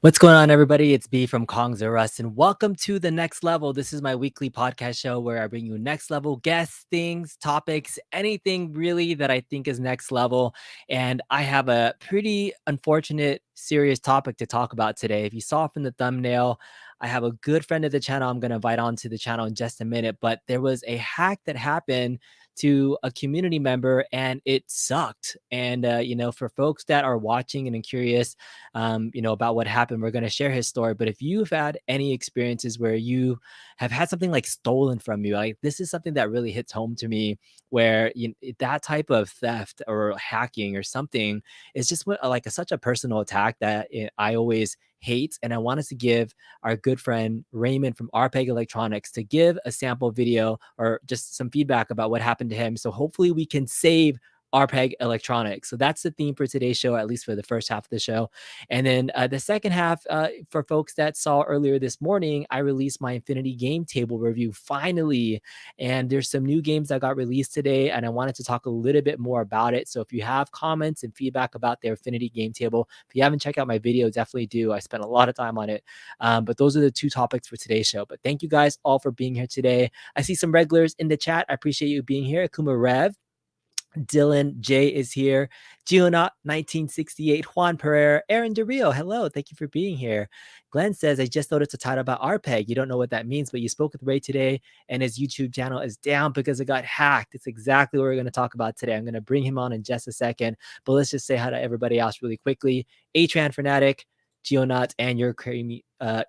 What's going on, everybody? It's B from Kong's R Us, and welcome to The Next Level. This is my weekly podcast show where I bring you next level guests, things, topics, anything really that I think is next level. And I have a pretty unfortunate, serious topic to talk about today. If you saw from the thumbnail, I have a good friend of the channel I'm going to invite onto the channel in just a minute, but there was a hack that happened to a community member and it sucked. And, for folks that are watching and curious, about what happened, we're going to share his story. But if you've had any experiences where you have had something like stolen from you, like this is something that really hits home to me, where that type of theft or hacking or something is just such a personal attack that I always hate. And I wanted to give our good friend Raymond from RPEG Electronics to give a sample video or just some feedback about what happened to him. So hopefully we can save RPEG Electronics. So that's the theme for today's show, at least for the first half of the show. And then the second half, for folks that saw earlier this morning, I released my Infinity Game Table review finally. And there's some new games that got released today, and I wanted to talk a little bit more about it. So if you have comments and feedback about their Infinity Game Table, if you haven't checked out my video, definitely do. I spent a lot of time on it. But those are the two topics for today's show. But thank you guys all for being here today. I see some regulars in the chat. I appreciate you being here. Akuma Rev, Dylan J is here. Giona 1968, Juan Pereira, Aaron DeRio. Hello, thank you for being here. Glenn says, I just noticed a title about RPEG. You don't know what that means, but you spoke with Ray today, and his YouTube channel is down because it got hacked. It's exactly what we're going to talk about today. I'm going to bring him on in just a second, but let's just say hi to everybody else really quickly. Atran Fanatic, Geonauts, and your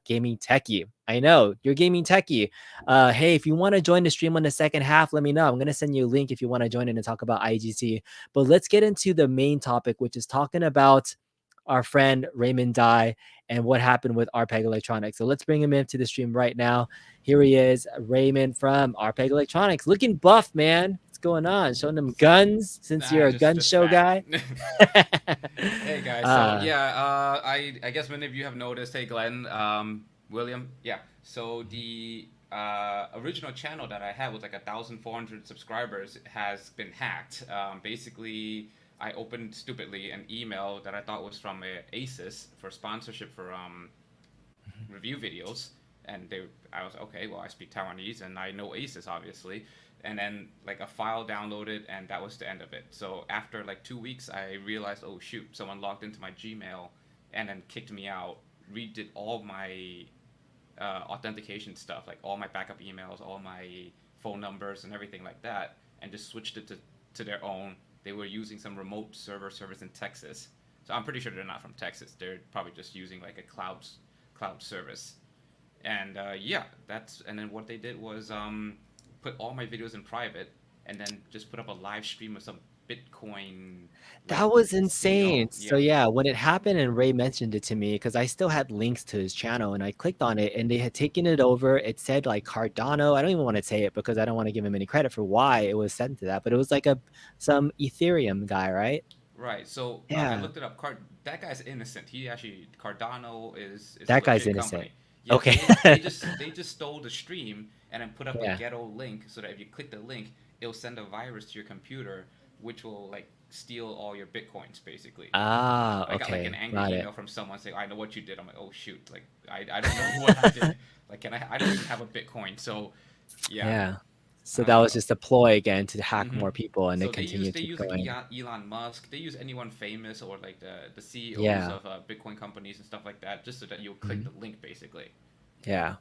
gaming techie. I know you're gaming techie. Hey, if you want to join the stream on the second half, let me know. I'm going to send you a link if you want to join in and talk about IGC. But let's get into the main topic, which is talking about our friend Raymond Dai and what happened with RPEG Electronics. So let's bring him into the stream right now. Here he is, Raymond from RPEG Electronics. Looking buff, man. What's going on? Showing them guns since you're a gun show guy. Hey guys, so yeah, I guess many of you have noticed. Hey Glenn, William, yeah. So the original channel that I had with like 1,400 subscribers has been hacked. Basically, I opened stupidly an email that I thought was from Asus for sponsorship for review videos, and I was okay. Well, I speak Taiwanese and I know Asus obviously, and then like a file downloaded, and that was the end of it. So after like 2 weeks, I realized, oh shoot, someone logged into my Gmail and then kicked me out. Redid all my authentication stuff, like all my backup emails, all my phone numbers, and everything like that, and just switched it to their own. They were using some remote service in Texas, so I'm pretty sure they're not from Texas. They're probably just using like a cloud service. And yeah, and then what they did was put all my videos in private, and then just put up a live stream of some Bitcoin like that was steal. insane. So Yeah. yeah, when it happened and Ray mentioned it to me, because I still had links to his channel and I clicked on it and they had taken it over. It said like Cardano. I don't even want to say it because I don't want to give him any credit for why it was sent to that, but it was like some Ethereum guy, right? Right. So I Yeah, looked it up. That guy's innocent. He actually Cardano is a that guy's legit innocent. company. Yeah. Okay. They just stole the stream and then put up a Yeah. ghetto link so that if you click the link, it'll send a virus to your computer, which will like steal all your bitcoins basically. Ah, I got like an okay. angry Got it. email from someone saying, "I know what you did." I'm like, "Oh shoot! Like I don't know what I did. Like I don't even have a bitcoin." So yeah. Yeah. So that was Uh, just a ploy again to hack hmm more people and they So continue they to use go like in. Elon Musk. They use anyone famous or like the CEOs Yeah. of Bitcoin companies and stuff like that, just so that you'll click Mhm. the link basically. Yeah.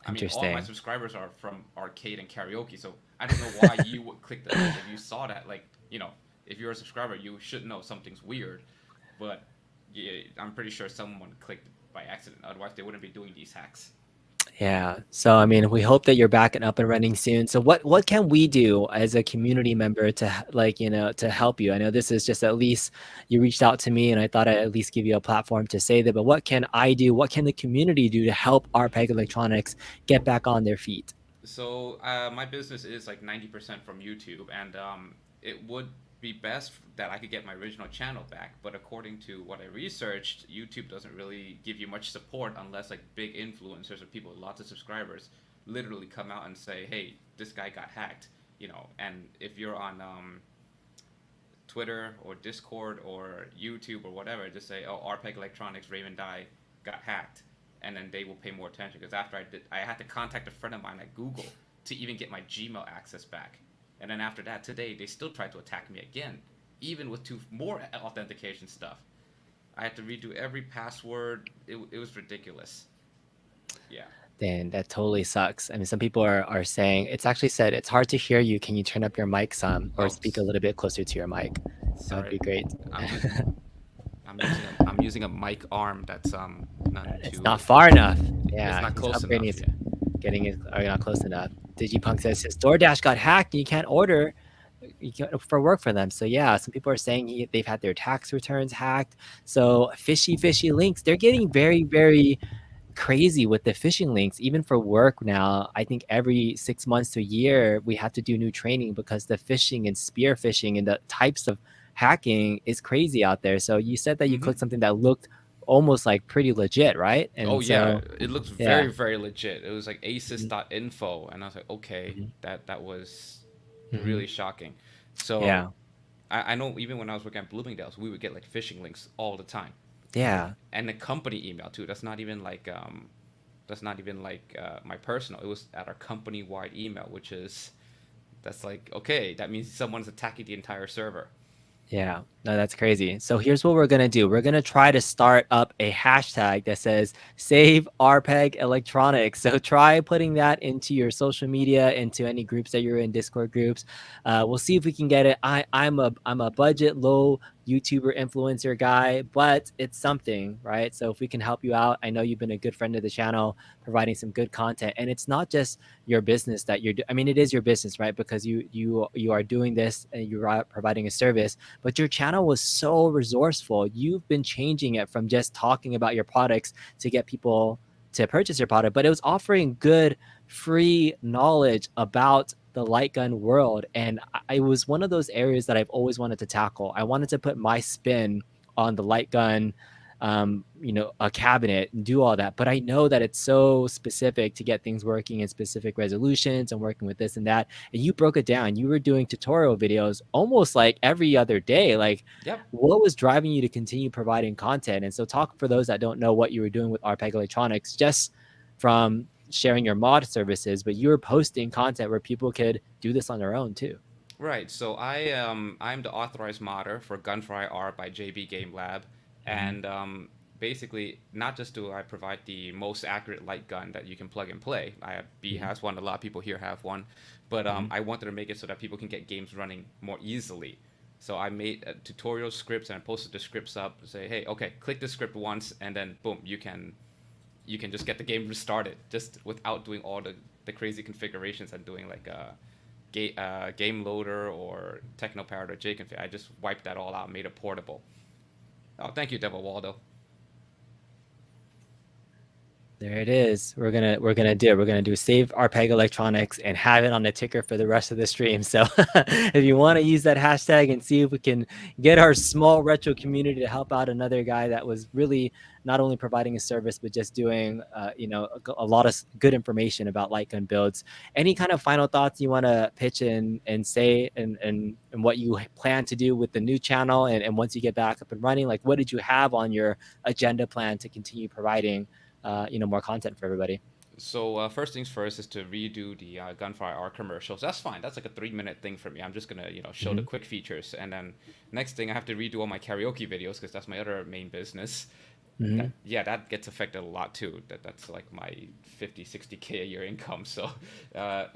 I mean, all my Interesting. subscribers are from Arcade and Karaoke, so I don't know why you would click the link if you saw that. Like, if you're a subscriber, you should know something's weird. But yeah, I'm pretty sure someone clicked by accident. Otherwise, they wouldn't be doing these hacks. Yeah. So I mean, we hope that you're back and up and running soon. So what can we do as a community member to like, to help you? I know this is just at least you reached out to me and I thought I'd at least give you a platform to say that, but what can I do? What can the community do to help RPEG Electronics get back on their feet? So my business is like 90% from YouTube, and it would be best that I could get my original channel back. But according to what I researched, YouTube doesn't really give you much support unless like big influencers or people with lots of subscribers literally come out and say, "Hey, this guy got hacked." And if you're on Twitter or Discord or YouTube or whatever, just say, "Oh, RPEG Electronics Raymond Dai got hacked," and then they will pay more attention. Because after I had to contact a friend of mine at Google to even get my Gmail access back, and then after that, today they still tried to attack me again, even with two more authentication stuff. I had to redo every password. It was ridiculous. Yeah. Then that totally sucks. I mean, some people are saying it's actually said it's hard to hear you. Can you turn up your mic some or Oh, speak a little bit closer to your mic? That would sorry. be great. I'm using I'm using a mic arm that's not It's too. not far enough. It's Yeah, not he's close upgrading enough. his Yeah. getting it are not close enough. Digipunk says his DoorDash got hacked and you can't order for work for them. So yeah, some people are saying they've had their tax returns hacked. So fishy links. They're getting very, very crazy with the phishing links. Even for work now, I think every 6 months to a year, we have to do new training because the phishing and spear phishing and the types of hacking is crazy out there. So you said that you Mm-hmm. clicked something that looked almost like pretty legit, right? Oh And yeah, so, it looks yeah. very very legit. It was like Mhm, asus.info, and I was like, okay, mhm, that was mhm. really shocking. So Yeah, I know even when I was working at Bloomingdale's, we would get like phishing links all the time, like, yeah, and the company email too. That's not even like my personal. It was at our company wide email, which is that's like okay, that means someone's attacking the entire server. yeah. No, that's crazy. So here's what we're gonna do. We're gonna try to start up a hashtag that says "Save RPEG Electronics." So try putting that into your social media, into any groups that you're in, Discord groups. We'll see if we can get it. I'm a budget low YouTuber influencer guy, but it's something, right? So if we can help you out, I know you've been a good friend of the channel, providing some good content, and it's not just your business that I mean, it is your business, right? Because you are doing this and you are providing a service, but your channel was so resourceful. You've been changing it from just talking about your products to get people to purchase your product, but it was offering good free knowledge about the light gun world. And it was one of those areas that I've always wanted to tackle. I wanted to put my spin on the light gun, a cabinet and do all that. But I know that it's so specific to get things working in specific resolutions and working with this and that. And you broke it down. You were doing tutorial videos almost like every other day. Like, Yep. what was driving you to continue providing content? And so, talk for those that don't know what you were doing with RPEG Electronics, just from sharing your mod services, but you were posting content where people could do this on their own too. Right. So I'm the authorized modder for Gunfire R by JB Game Lab, Mhm, and basically not just do I provide the most accurate light gun that you can plug and play. I have B mhm, has one. A lot of people here have one, but mhm. I wanted to make it so that people can get games running more easily. So I made tutorial scripts and I posted the scripts up to say, hey, okay, click the script once, and then boom, you can just get the game restarted just without doing all the crazy configurations and doing like a game loader or TechnoParrot or JConfig. I just wiped that all out, made it portable. Oh, thank you, Devil Waldo. There it is. We're gonna do it. We're gonna do save RPEG Electronics and have it on the ticker for the rest of the stream. So if you want to use that hashtag and see if we can get our small retro community to help out another guy that was really not only providing a service but just doing a lot of good information about light gun builds. Any kind of final thoughts you want to pitch in and say and what you plan to do with the new channel and once you get back up and running, like what did you have on your agenda plan to continue providing more content for everybody. So first things first is to redo the Gunfire R commercials. That's fine. That's like a 3 minute thing for me. I'm just gonna show the Mm-hmm. quick features, and then next thing I have to redo all my karaoke videos because that's my other main business. Mm-hmm. That gets affected a lot too. That's like my 50, 60K a year income. So uh,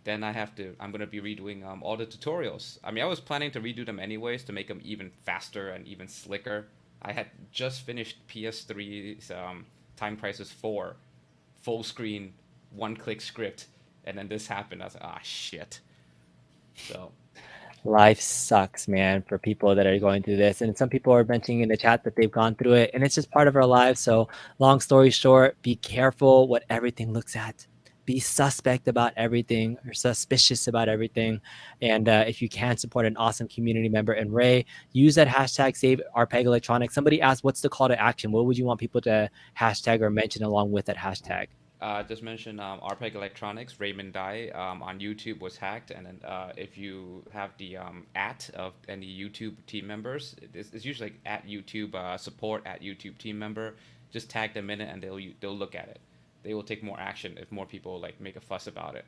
then I'm gonna be redoing all the tutorials. I mean, I was planning to redo them anyways to make them even faster and even slicker. I had just finished PS3's Time Crisis 4 full screen, one click script, and then this happened. I was like, ah, shit. So, Life sucks, man, for people that are going through this. And some people are mentioning in the chat that they've gone through it, and it's just part of our lives. So, long story short, be careful what everything looks at. Be suspect about everything or suspicious about everything. And if you can support an awesome community member, and Ray, use that hashtag save RPEG Electronics. Somebody asked, what's the call to action? What would you want people to hashtag or mention along with that hashtag? just mentioned RPEG Electronics, Raymond Dai on YouTube was hacked, and then if you have the at of any YouTube team members, it's usually like at YouTube support at YouTube team member. Just tag them in it, and they'll look at it. They will take more action if more people like make a fuss about it.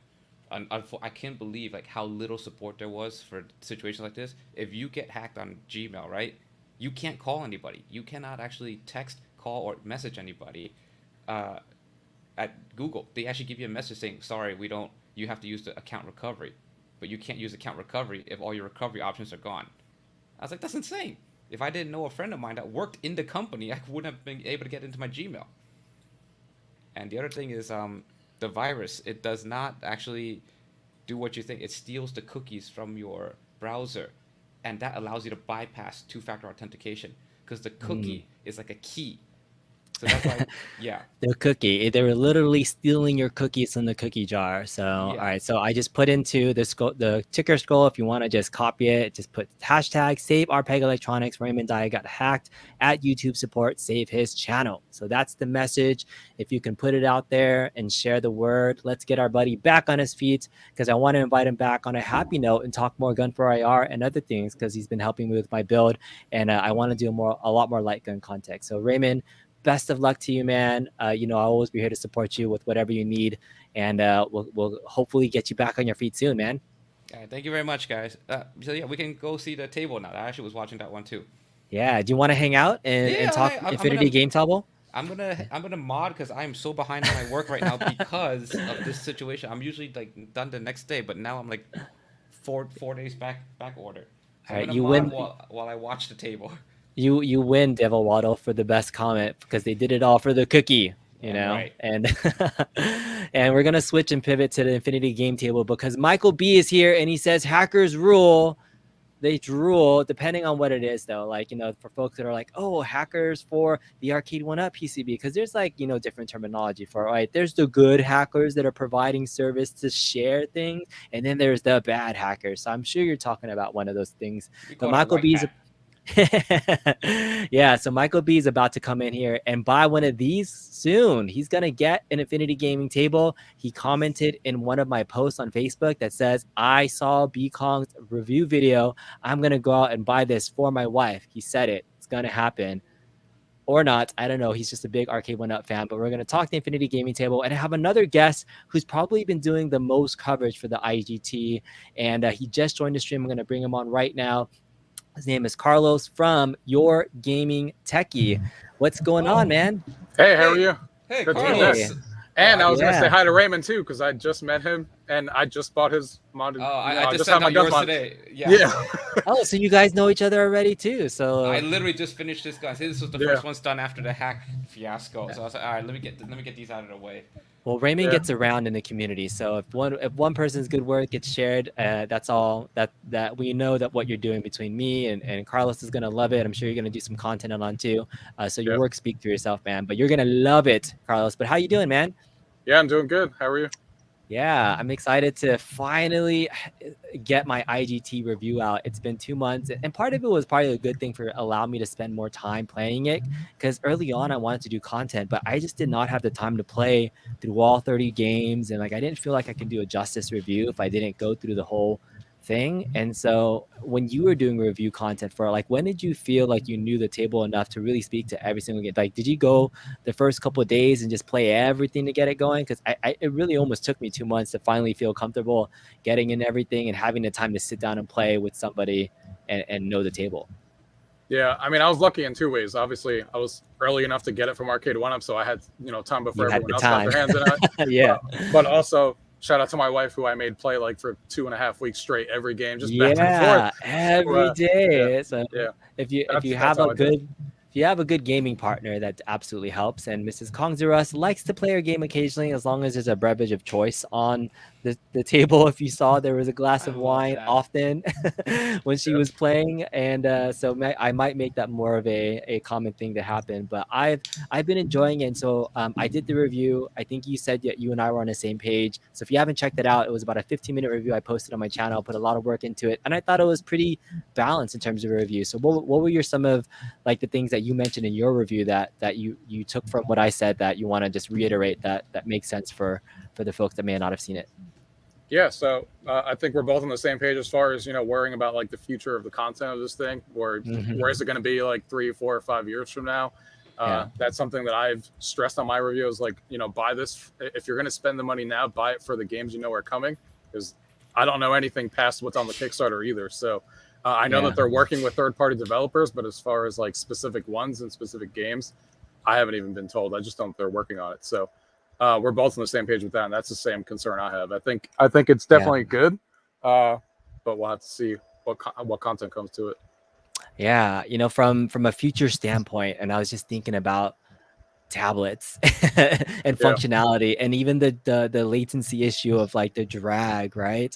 I can't believe like how little support there was for situations like this. If you get hacked on Gmail, right, you can't call anybody. You cannot actually text, call, or message anybody. Uh, at Google, they actually give you a message saying, "Sorry, we don't. You have to use the account recovery, but you can't use account recovery if all your recovery options are gone." I was like, "That's insane." If I didn't know a friend of mine that worked in the company, I wouldn't have been able to get into my Gmail. And the other thing is, the virus. It does not actually do what you think. It steals the cookies from your browser, and that allows you to bypass two-factor authentication because the Mm, cookie is like a key. So that's why, yeah, Their cookie. They were literally stealing your cookies from the cookie jar. So, all yeah. right. So I just put into the ticker scroll. If you want to just copy it, just put hashtag save RPEG Electronics. Raymond Dai got hacked at YouTube support. Save his channel. So that's the message. If you can put it out there and share the word, let's get our buddy back on his feet because I want to invite him back on a happy note and talk more gun for IR and other things because he's been helping me with my build and I want to do a lot more light gun content. So Raymond, best of luck to you, man. I'll always be here to support you with whatever you need, and we'll hopefully get you back on your feet soon, man. All right, thank you very much, guys. So yeah, we can go see the table now. I actually was watching that one too. Yeah, do you want to hang out and Yeah, talk I'm Infinity gonna Game Table? I'm gonna mod because I'm so behind on my work right now because of this situation. I'm usually like done the next day, but now I'm like four days back order. So All I'm right, gonna you mod win. while I watch the table. You win, Devil Waddle, for the best comment because they did it all for the cookie. And right. And and we're gonna switch and pivot to the Infinity Game Table because Michael B is here and he says hackers rule. They drool depending on what it is though, like for folks that are like, oh, hackers for the Arcade1Up PCB, because there's like different terminology for, right, there's the good hackers that are providing service to share things, and then there's the bad hackers. So I'm sure you're talking about one of those things. We But call that Michael white B is hat. yeah, so Michael B is about to come in here and buy one of these soon. He's gonna get an Infinity Gaming Table. He commented in one of my posts on Facebook that says, I saw B Kong's review video. I'm gonna go out and buy this for my wife. He said it. It's gonna happen. Or not, I don't know. He's just a big Arcade1Up fan. But we're gonna talk the Infinity Gaming Table, and I have another guest who's probably been doing the most coverage for the IGT, and he just joined the stream. I'm gonna bring him on right now. His name is Carlos from Your Gaming Techie. What's going on, Oh, man? Hey, how are hey, you? hey, Good to be back. Hey. Carlos. And I was gonna say Yeah. hi to Raymond too, because I just met him and I just bought his modded. Oh, I just had sent out yours mod. today. Yeah. Yeah. Oh, so you guys know each other already too. So I literally just finished this guy. This was the Yeah. first one's done after the hack fiasco. So I was like, all right, let me get these out of the way. well, Raymond Yeah. gets around in the community. So if one person's good work gets shared, that's all that we know that what you're doing between me and Carlos is gonna love it. I'm sure you're gonna do some content on too. So your Yeah. work speak for yourself, man. But you're gonna love it, Carlos. But how you doing, man? Yeah, I'm doing good. How are you? Yeah, I'm excited to finally get my IGT review out. It's been 2 months, and part of it was probably a good thing for allowing me to spend more time playing it. Because early on, I wanted to do content, but I just did not have the time to play through all 30 games, and like I didn't feel like I could do a justice review if I didn't go through the whole thing. And so, when you were doing review content for, like, when did you feel like you knew the table enough to really speak to every single game? Like, did you go the first couple of days and just play everything to get it going? Because it really almost took me 2 months to finally feel comfortable getting in everything and having the time to sit down and play with somebody and know the table. Yeah, I mean, I was lucky in two ways. Obviously, I was early enough to get it from Arcade1Up, so I had time before You had everyone the else got time. their hands in it. Yeah. But also, shout out to my wife who I made play like for 2.5 weeks straight every game, just back and Yeah, forth. every day. So Yeah. if you That's have how a I did it. good if you have a good gaming partner, that absolutely helps. And Mrs. Kongzerus likes to play her game occasionally, as long as there's a beverage of choice on the table. If you saw, there was a glass I of love wine that. often when she Yeah. was playing, and so I might make that more of a common thing to happen. But I've been enjoying it. And so I did the review. I think you said that you and I were on the same page. So if you haven't checked it out, it was about a 15-minute review I posted on my channel. Put a lot of work into it, and I thought it was pretty balanced in terms of a review. So what were some of like the things that you mentioned in your review that you took from what I said that you want to just reiterate that makes sense for the folks that may not have seen it? Yeah, so I think we're both on the same page as far as worrying about like the future of the content of this thing, or where is it going to be like 3, 4, or 5 years from now? Yeah. That's something that I've stressed on my review is like, buy this. If you're going to spend the money now, buy it for the games you know are coming, because I don't know anything past what's on the Kickstarter either. So I know that they're working with third-party developers, but as far as like specific ones and specific games, I haven't even been told. I just don't know if they're working on it. So we're both on the same page with that, and that's the same concern I have. I think it's definitely good, but we'll have to see what content comes to it. Yeah, from a future standpoint, and I was just thinking about tablets and functionality, and even the latency issue of like the drag, right?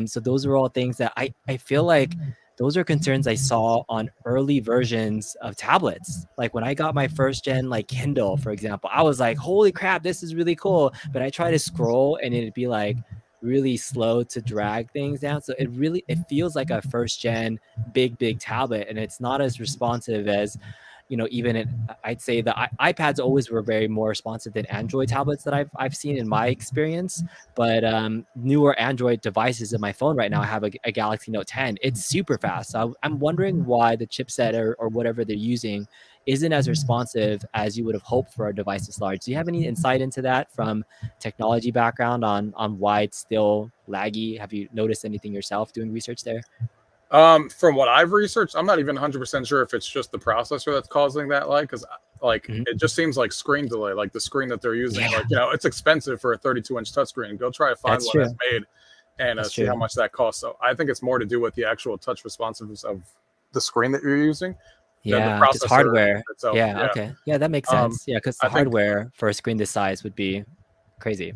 So those are all things that I feel like those are concerns I saw on early versions of tablets. Like when I got my first gen like Kindle, for example, I was like, holy crap, this is really cool. But I try to scroll and it'd be like really slow to drag things down. So it feels like a first gen big tablet, and it's not as responsive as, you know, even I'd say the iPads always were very more responsive than Android tablets that I've seen in my experience. But newer Android devices in my phone right now, I have a Galaxy Note 10. It's super fast. So I'm wondering why the chipset or whatever they're using isn't as responsive as you would have hoped for a device this large. Do you have any insight into that from technology background on why it's still laggy? Have you noticed anything yourself doing research there? From what I've researched, I'm not even 100% sure if it's just the processor that's causing that lag, because like it just seems like screen delay, like the screen that they're using. Yeah. Like, you know, it's expensive for a 32-inch touchscreen. Go try to find That's one true. that's made and see how much that costs. So I think it's more to do with the actual touch responsiveness of the screen that you're using. Yeah, the just hardware. itself. Yeah, okay. Yeah, that makes sense. Yeah, because the I think, hardware for a screen this size would be crazy.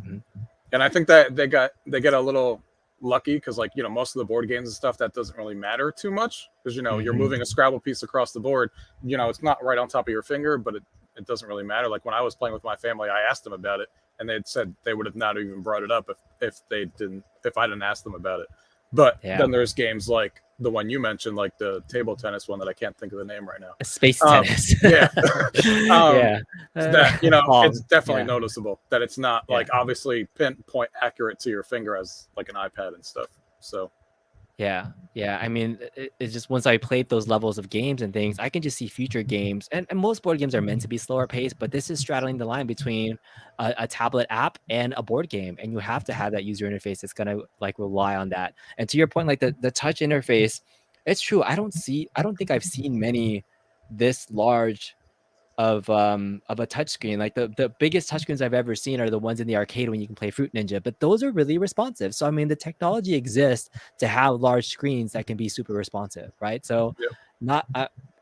and I think that they get a little lucky because, like, you know, most of the board games and stuff, that doesn't really matter too much because, you know, you're moving a Scrabble piece across the board. You know, it's not right on top of your finger, but it doesn't really matter. Like when I was playing with my family, I asked them about it, and they'd said they would have not even brought it up if I didn't ask them about it. But then there's games like the one you mentioned, like the table tennis one that I can't think of the name right now. Space tennis. Yeah. That, you know, Long. it's definitely noticeable that it's not like obviously pinpoint accurate to your finger as like an iPad and stuff. So Yeah. I mean, it's just once I played those levels of games and things, I can just see future games. And most board games are meant to be slower paced, but this is straddling the line between a tablet app and a board game. And you have to have that user interface that's going to like rely on that. And to your point, like the touch interface, it's true. I don't think I've seen many this large of a touchscreen. Like the biggest touchscreens I've ever seen are the ones in the arcade when you can play Fruit Ninja, but those are really responsive. So I mean, the technology exists to have large screens that can be super responsive, right? So not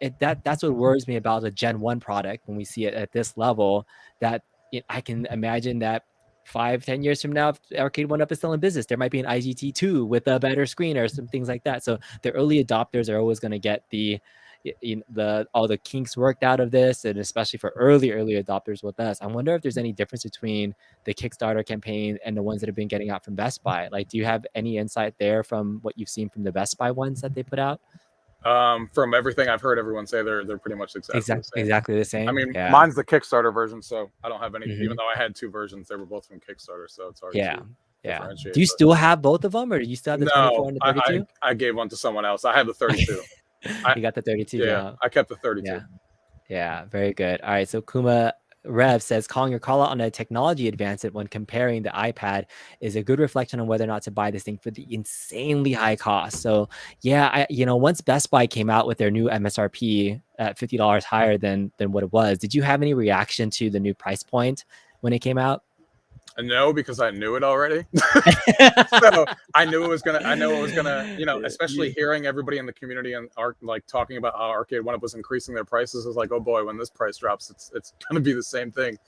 that's what worries me about a Gen 1 product when we see it at this level, that I can imagine that 5-10 years from now, if Arcade1Up is still in business, there might be an IGT2 with a better screen or some things like that. So the early adopters are always going to get all the kinks worked out of this, and especially for early adopters with us. I wonder if there's any difference between the Kickstarter campaign and the ones that have been getting out from Best Buy. Like, do you have any insight there from what you've seen from the Best Buy ones that they put out? From everything I've heard everyone say, they're pretty much exactly the same. I mean, mine's the Kickstarter version, so I don't have any. Even though I had two versions, they were both from Kickstarter, so it's hard to differentiate. Do you still have both of them, or do you still have the 24 and the 32? I gave one to someone else. I have the 32. You got the 32. Yeah, I kept the 32. Yeah, very good. All right, so Kuma Rev says, calling your call out on a technology advancement when comparing the iPad is a good reflection on whether or not to buy this thing for the insanely high cost. So yeah, once Best Buy came out with their new MSRP at $50 higher than what it was, did you have any reaction to the new price point when it came out? No, because I knew it already. So I know it was gonna, you know, especially hearing everybody in the community and like talking about how Arcade1Up was increasing their prices. I was like, oh boy, when this price drops, it's gonna be the same thing.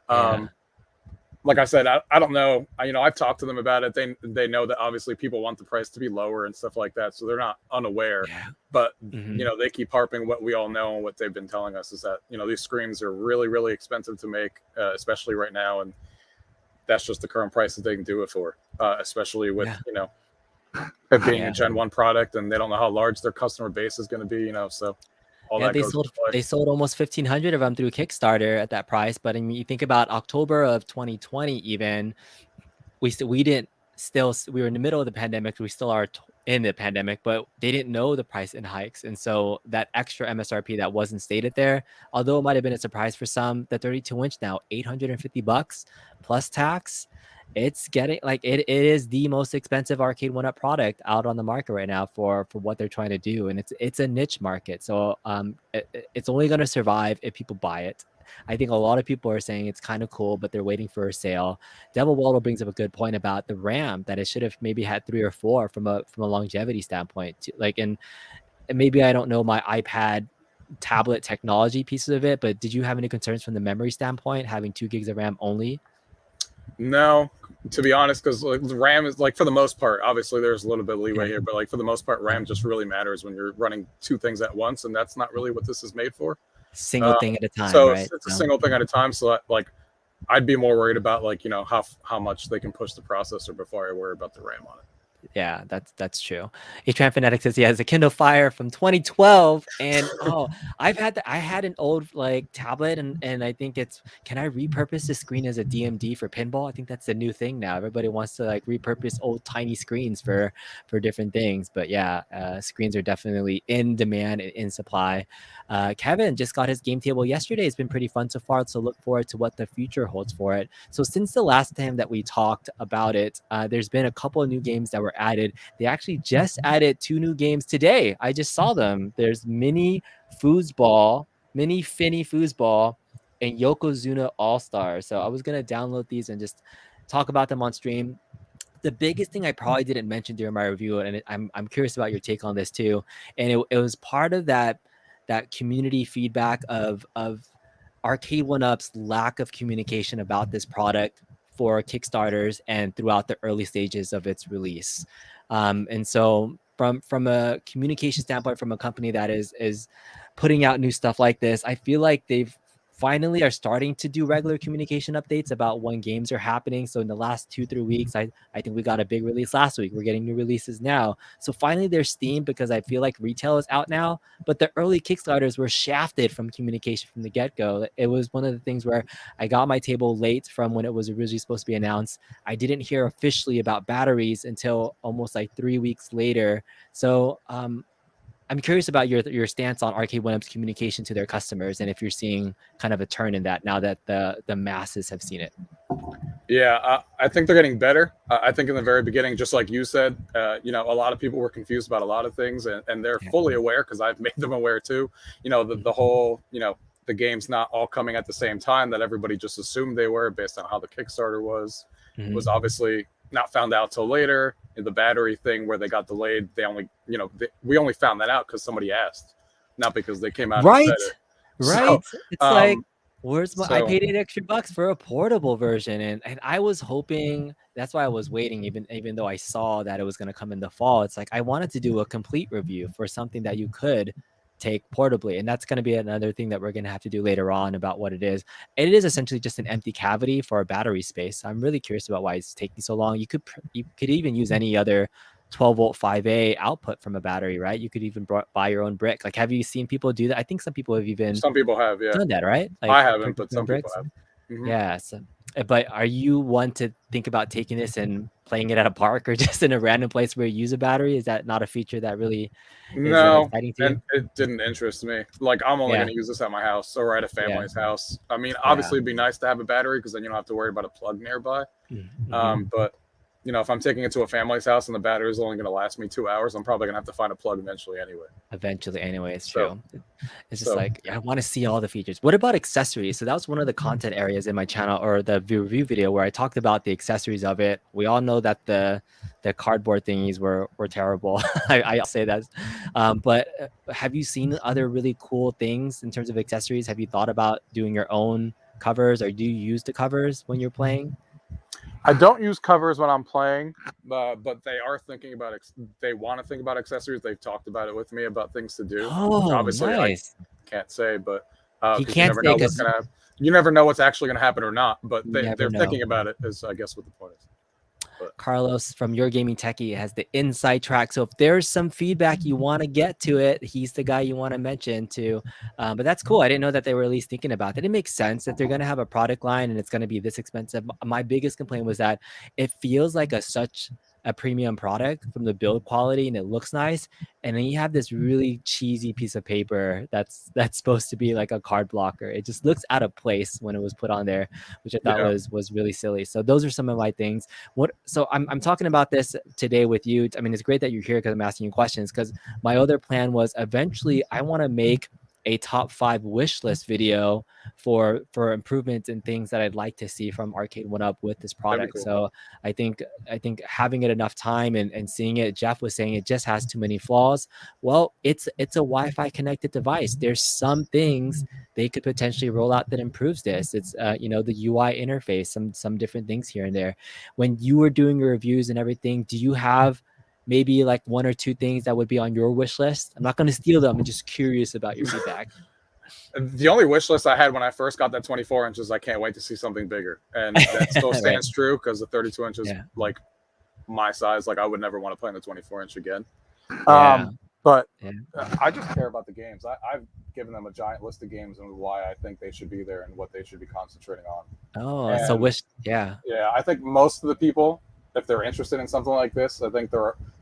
Like I said, I don't know. I've talked to them about it. They know that obviously people want the price to be lower and stuff like that, so they're not unaware. But they keep harping what we all know and what they've been telling us is that these screens are really, really expensive to make, especially right now, and that's just the current price that they can do it for, especially with it being a Gen 1 product, and they don't know how large their customer base is going to be. So they sold almost 1,500 of them through Kickstarter at that price. But I mean, you think about October of 2020, even we were in the middle of the pandemic. We still are in the pandemic, but they didn't know the price in hikes, and so that extra MSRP that wasn't stated there, although it might have been a surprise for some, the 32-inch now $850 plus tax. It's getting like it is the most expensive Arcade1Up product out on the market right now for what they're trying to do, and it's a niche market. So it's only going to survive if people buy it. I think a lot of people are saying it's kind of cool, but they're waiting for a sale. Devil Waldo brings up a good point about the RAM, that it should have maybe had 3 or 4 from a longevity standpoint. Like, and maybe I don't know my iPad tablet technology pieces of it, but did you have any concerns from the memory standpoint, having 2 gigs of RAM only? No, to be honest, because like, the RAM is like for the most part, obviously there's a little bit of leeway here, but like for the most part, RAM just really matters when you're running two things at once, and that's not really what this is made for. Single thing at a time, So right? it's a single thing at a time. So like I'd be more worried about like how much they can push the processor before I worry about the RAM on it. Yeah, that's true. Atran Fanatic says he has a Kindle Fire from 2012, and I had an old like tablet, and I think can I repurpose the screen as a DMD for pinball? I think that's the new thing now. Everybody wants to like repurpose old tiny screens for different things. But yeah, screens are definitely in demand and in supply. Kevin just got his game table yesterday. It's been pretty fun so far, so look forward to what the future holds for it. So since the last time that we talked about it, there's been a couple of new games that were added. They actually just added 2 new games today. I just saw them. There's Mini Foosball, Mini Finny Foosball, and Yokozuna All Stars. So I was gonna download these and just talk about them on stream. The biggest thing I probably didn't mention during my review, and I'm curious about your take on this too, and it was part of that community feedback of Arcade1Up's lack of communication about this product for Kickstarters and throughout the early stages of its release. And so from a communication standpoint, from a company that is putting out new stuff like this, I feel like they've finally are starting to do regular communication updates about when games are happening. So in the last 2-3 weeks, I think we got a big release last week. We're getting new releases now. So finally there's steam, because I feel like retail is out now, but the early Kickstarters were shafted from communication from the get-go. It was one of the things where I got my table late from when it was originally supposed to be announced. I didn't hear officially about batteries until almost like 3 weeks later. So I'm curious about your stance on Arcade1Up's communication to their customers, and if you're seeing kind of a turn in that now that the masses have seen it. Yeah, I think they're getting better. I think in the very beginning, just like you said, a lot of people were confused about a lot of things, and they're fully aware, because I've made them aware too. The whole, the game's not all coming at the same time that everybody just assumed they were based on how the Kickstarter was. Mm-hmm. Was obviously not found out till later. The battery thing where they got delayed, they only, we only found that out because somebody asked, not because they came out right. and said it. Right. So, it's like, where's my? I paid $8 extra for a portable version, and I was hoping. That's why I was waiting, even though I saw that it was going to come in the fall. It's like I wanted to do a complete review for something that you could take portably, and that's going to be another thing that we're going to have to do later on about what it is. And it is essentially just an empty cavity for a battery space. I'm really curious about why it's taking so long. You could even use any other 12-volt 5A output from a battery, right? You could even buy your own brick. Like, have you seen people do that? I think some people have yeah, done that, right? Like, I haven't, but some people have. Mm-hmm. Yeah. So, but are you one to think about taking this and playing it at a park or just in a random place where you use a battery? Is that not a feature that really is exciting to you? And it didn't interest me. Like, I'm only going to use this at my house or at a family's house. I mean, obviously it'd be nice to have a battery, because then you don't have to worry about a plug nearby. Mm-hmm. But if I'm taking it to a family's house and the battery is only going to last me 2 hours, I'm probably going to have to find a plug eventually anyway. It's true. It's just like, I want to see all the features. What about accessories? So that was one of the content areas in my channel, or the review video, where I talked about the accessories of it. We all know that the cardboard thingies were terrible. I'll say that. But have you seen other really cool things in terms of accessories? Have you thought about doing your own covers, or do you use the covers when you're playing? I don't use covers when I'm playing, but they are thinking about they want to think about accessories. They've talked about it with me about things to do. Oh, obviously, nice. I can't say, but you can't say because you never know what's actually going to happen or not. But they're thinking about it, is I guess what the point is. But Carlos from Your Gaming Techie has the inside track. So if there's some feedback you want to get to it, he's the guy you want to mention to. But that's cool. I didn't know that they were at least thinking about that. It makes sense that they're going to have a product line and it's going to be this expensive. My biggest complaint was that it feels like such a premium product from the build quality, and it looks nice, and then you have this really cheesy piece of paper that's supposed to be like a card blocker. It just looks out of place when it was put on there, which I thought was really silly. So those are some of my things. So I'm talking about this today with you. I mean, it's great that you're here because I'm asking you questions, because my other plan was eventually I want to make a top 5 wish list video for improvements and things that I'd like to see from Arcade1Up with this product. Cool. So I think having it enough time and seeing it, Jeff was saying it just has too many flaws. Well, it's a Wi-Fi connected device. There's some things they could potentially roll out that improves this. It's the UI interface, some different things here and there. When you were doing your reviews and everything, do you have maybe like 1 or 2 things that would be on your wish list? I'm not going to steal them. I'm just curious about your feedback. The only wish list I had when I first got that 24 inches, I can't wait to see something bigger. And that still stands true, because the 32 inches, like my size, like I would never want to play in the 24 inch again. But I just care about the games. I've given them a giant list of games and why I think they should be there and what they should be concentrating on. Oh, so wish, yeah, I think most of the people, if they're interested in something like this, I think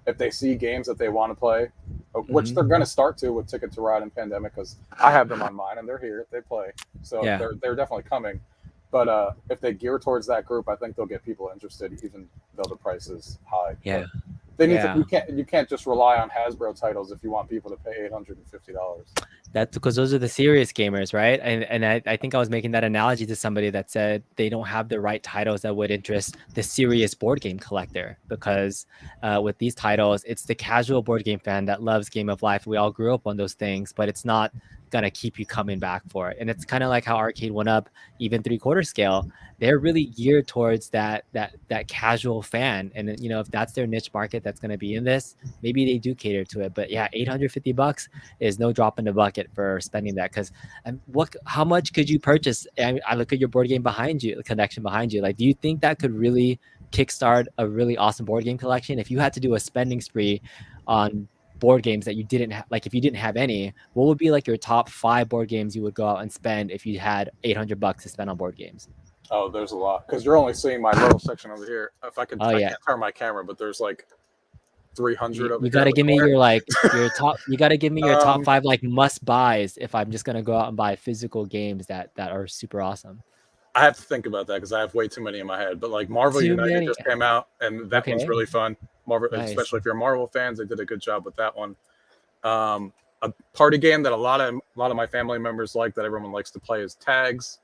if they see games that they want to play, which they're going to start to with Ticket to Ride and Pandemic, because I have them on mine and they're here, they play, so they're definitely coming. But if they gear towards that group, I think they'll get people interested, even though the price is high. Yeah. But they need to. You can't just rely on Hasbro titles if you want people to pay $850. That's because those are the serious gamers, right? And I think I was making that analogy to somebody that said they don't have the right titles that would interest the serious board game collector, because with these titles, it's the casual board game fan that loves Game of Life. We all grew up on those things, but it's not gonna keep you coming back for it. And it's kind of like how Arcade1Up, even 3/4 scale, they're really geared towards that casual fan. And if that's their niche market that's going to be in this, maybe they do cater to it. But yeah, $850 is no drop in the bucket for spending that. Because how much could you purchase? I look at your board game behind you, the collection behind you. Like, do you think that could really kickstart a really awesome board game collection? If you had to do a spending spree on board games that you didn't have, like if you didn't have any, what would be like your top 5 board games you would go out and spend if you had $800 to spend on board games? Oh, there's a lot, because you're only seeing my little section over here. If I can, I can't turn my camera, but there's like 300 of them. You got to give me your top. You got to give me your top 5 like must buys if I'm just gonna go out and buy physical games that are super awesome. I have to think about that because I have way too many in my head. But like Marvel United just came out, and that one's really fun. Marvel, especially if you're Marvel fans, they did a good job with that one. A party game that a lot of my family members like, that everyone likes to play, is Tags.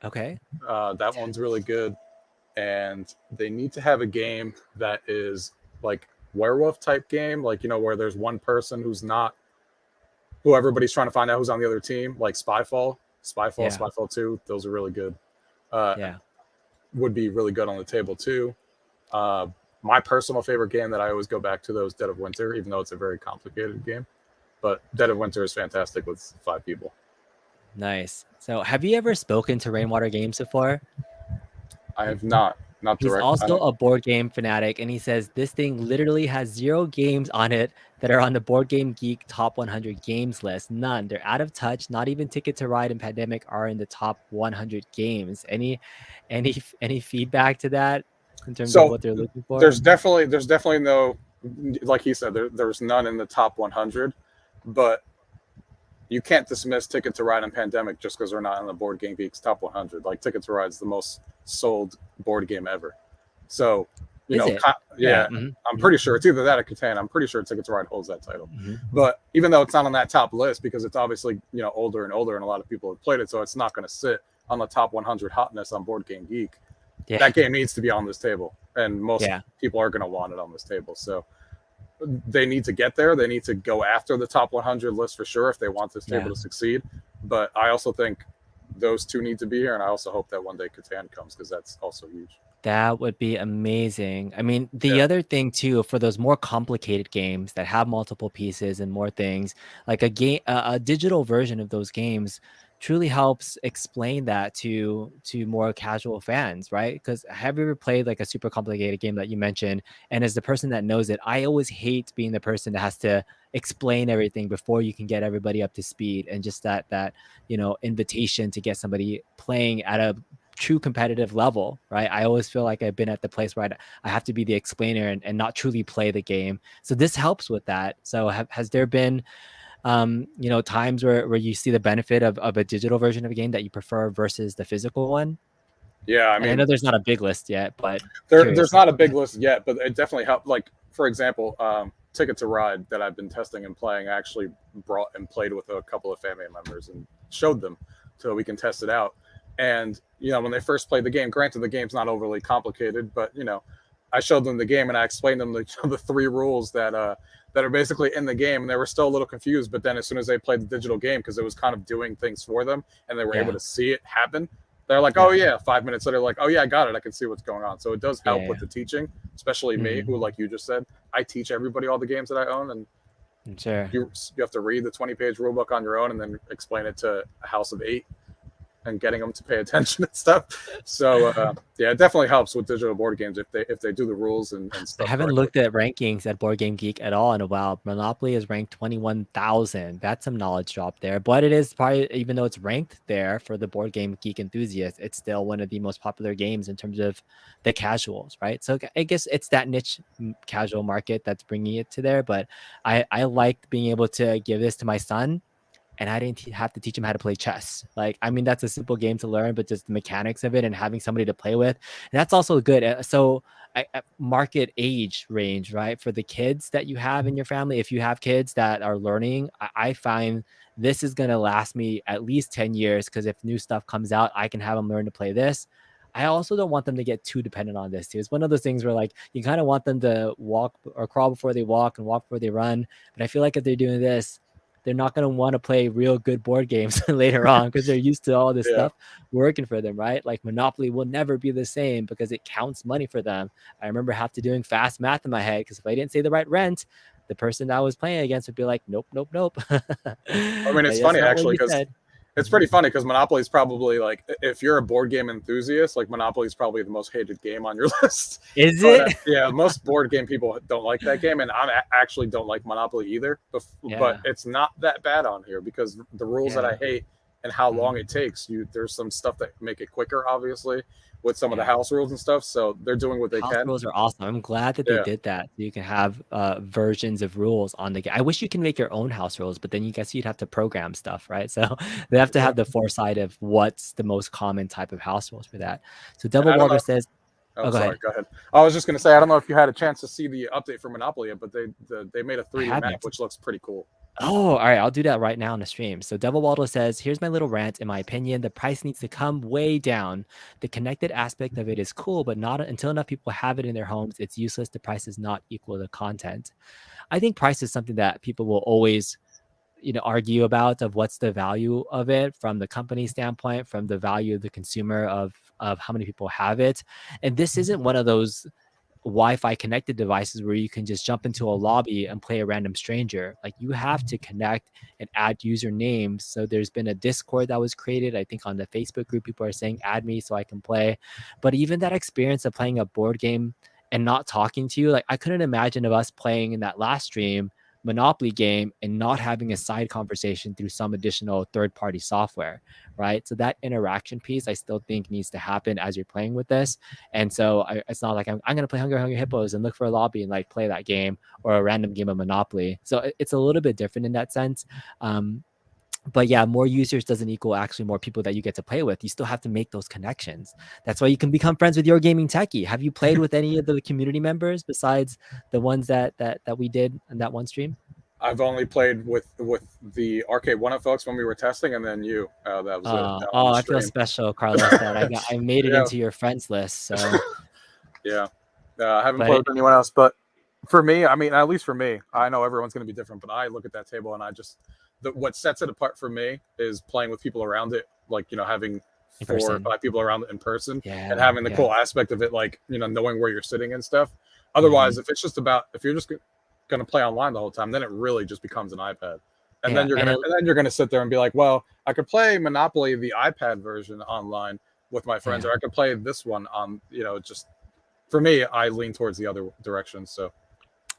Okay. That one's really good. And they need to have a game that is like werewolf type game, like, where there's one person who everybody's trying to find out who's on the other team, like Spyfall 2. Those are really good. Would be really good on the table too. My personal favorite game that I always go back to, though, is Dead of Winter, even though it's a very complicated game. But Dead of Winter is fantastic with 5 people. Nice. So have you ever spoken to Rainwater Games before? I have not. Not He's direct. also a board game fanatic, and he says this thing literally has 0 games on it that are on the Board Game Geek top 100 games list. None. They're out of touch. Not even Ticket to Ride and Pandemic are in the top 100 games. Any feedback to that in terms of what they're looking for? There's definitely no, like he said, there's none in the top 100, but you can't dismiss Ticket to Ride and Pandemic just because they're not in the Board Game Geek's top 100. Like, Ticket to Ride is the most sold board game ever. So, I'm pretty sure it's either that or Catan. I'm pretty sure Ticket to Ride holds that title. But even though it's not on that top list, because it's obviously, older and older, and a lot of people have played it, so it's not going to sit on the top 100 hotness on Board Game Geek. That game needs to be on this table, and most people are going to want it on this table. So they need to get there. They need to go after the top 100 list for sure if they want this table to succeed. But I also think those 2 need to be here, and I also hope that one day Catan comes, because that's also huge. That would be amazing. I mean, the other thing too, for those more complicated games that have multiple pieces and more things, like a digital version of those games truly helps explain that to more casual fans, right? Because have you ever played like a super complicated game that you mentioned? And as the person that knows it, I always hate being the person that has to explain everything before you can get everybody up to speed, and just that invitation to get somebody playing at a true competitive level, right? I always feel like I've been at the place where I have to be the explainer and not truly play the game. So this helps with that. So has there been times where you see the benefit of a digital version of a game that you prefer versus the physical one? Yeah, I mean, I know there's not a big list yet, but there's not a big list yet, but it definitely helped. Like, for example, Ticket to Ride that I've been testing and playing, I actually brought and played with a couple of family members and showed them so we can test it out. And when they first played the game, granted the game's not overly complicated, but I showed them the game and I explained them the 3 rules that are basically in the game, and they were still a little confused. But then as soon as they played the digital game, because it was kind of doing things for them and they were able to see it happen, they're like, oh yeah. 5 minutes later, like, oh yeah, I got it. I can see what's going on. So it does help with the teaching, especially me, who, like you just said, I teach everybody all the games that I own, and sure, you have to read the 20-page rule book on your own and then explain it to a house of 8 and getting them to pay attention and stuff. So it definitely helps with digital board games if they do the rules and stuff. I haven't looked at rankings at Board Game Geek at all in a while. Monopoly is ranked 21,000. That's some knowledge drop there. But it is probably, even though it's ranked there for the Board Game Geek enthusiast, it's still one of the most popular games in terms of the casuals, right? So I guess it's that niche casual market that's bringing it to there. But I like being able to give this to my son, and I didn't have to teach him how to play chess. Like, I mean, that's a simple game to learn, but just the mechanics of it and having somebody to play with, and that's also good. So market age range, right? For the kids that you have in your family, if you have kids that are learning, I find this is going to last me at least 10 years, because if new stuff comes out, I can have them learn to play this. I also don't want them to get too dependent on this too. It's one of those things where, like, you kind of want them to walk or crawl before they walk and walk before they run. But I feel like if they're doing this, they're not going to want to play real good board games later on, because they're used to all this stuff working for them, right? Like Monopoly will never be the same because it counts money for them. I remember having to doing fast math in my head, because if I didn't say the right rent, the person that I was playing against would be like, nope. I mean, it's funny actually, because it's pretty funny, because Monopoly is probably, like, if you're a board game enthusiast, like, Monopoly is probably the most hated game on your list. Is it? Yeah, most board game people don't like that game, and I actually don't like Monopoly either. But it's not that bad on here, because the rules that I hate and how long it takes, there's some stuff that make it quicker, obviously, with some of the house rules and stuff. So they're doing what they can. House rules are awesome. I'm glad that they did that. So you can have versions of rules on the game. I wish you can make your own house rules, but then you guess you'd have to program stuff, right? So they have to have the foresight of what's the most common type of house rules for that. So Double Walter says, go ahead. I was just going to say, I don't know if you had a chance to see the update for Monopoly yet, but they made a 3D map, which looks pretty cool. Oh, all right. I'll do that right now on the stream. So Devil Waldo says, here's my little rant. In my opinion, the price needs to come way down. The connected aspect of it is cool, but not until enough people have it in their homes. It's useless. The price is not equal to content. I think price is something that people will always, argue about, of what's the value of it from the company standpoint, from the value of the consumer, of how many people have it. And this isn't one of those Wi-Fi connected devices where you can just jump into a lobby and play a random stranger. Like, you have to connect and add usernames. So there's been a Discord that was created. I think on the Facebook group, people are saying, add me so I can play. But even that experience of playing a board game and not talking to you, like, I couldn't imagine of us playing in that last stream Monopoly game and not having a side conversation through some additional third-party software, right? So that interaction piece, I still think, needs to happen as you're playing with this. And so it's not like I'm going to play Hungry Hippos and look for a lobby and like play that game, or a random game of Monopoly. So it's a little bit different in that sense. But yeah, more users doesn't equal actually more people that you get to play with. You still have to make those connections. That's why you can become friends with Your Gaming Techie. Have you played with any of the community members besides the ones that we did in that one stream? I've only played with the Arcade1Up folks when we were testing, and then you. That was it. I feel special, Carlos, that I made it into your friends list. So yeah, I haven't played with anyone else. But for me, I mean, at least for me, I know everyone's going to be different, but I look at that table and I just. What sets it apart for me is playing with people around it, like, having 4 or 5 people around it in person, and having the cool aspect of it, like, knowing where you're sitting and stuff. Otherwise, if you're just going to play online the whole time, then it really just becomes an iPad. And then you're going to sit there and be like, well, I could play Monopoly, the iPad version, online with my friends, or I could play this one on, just for me, I lean towards the other direction. So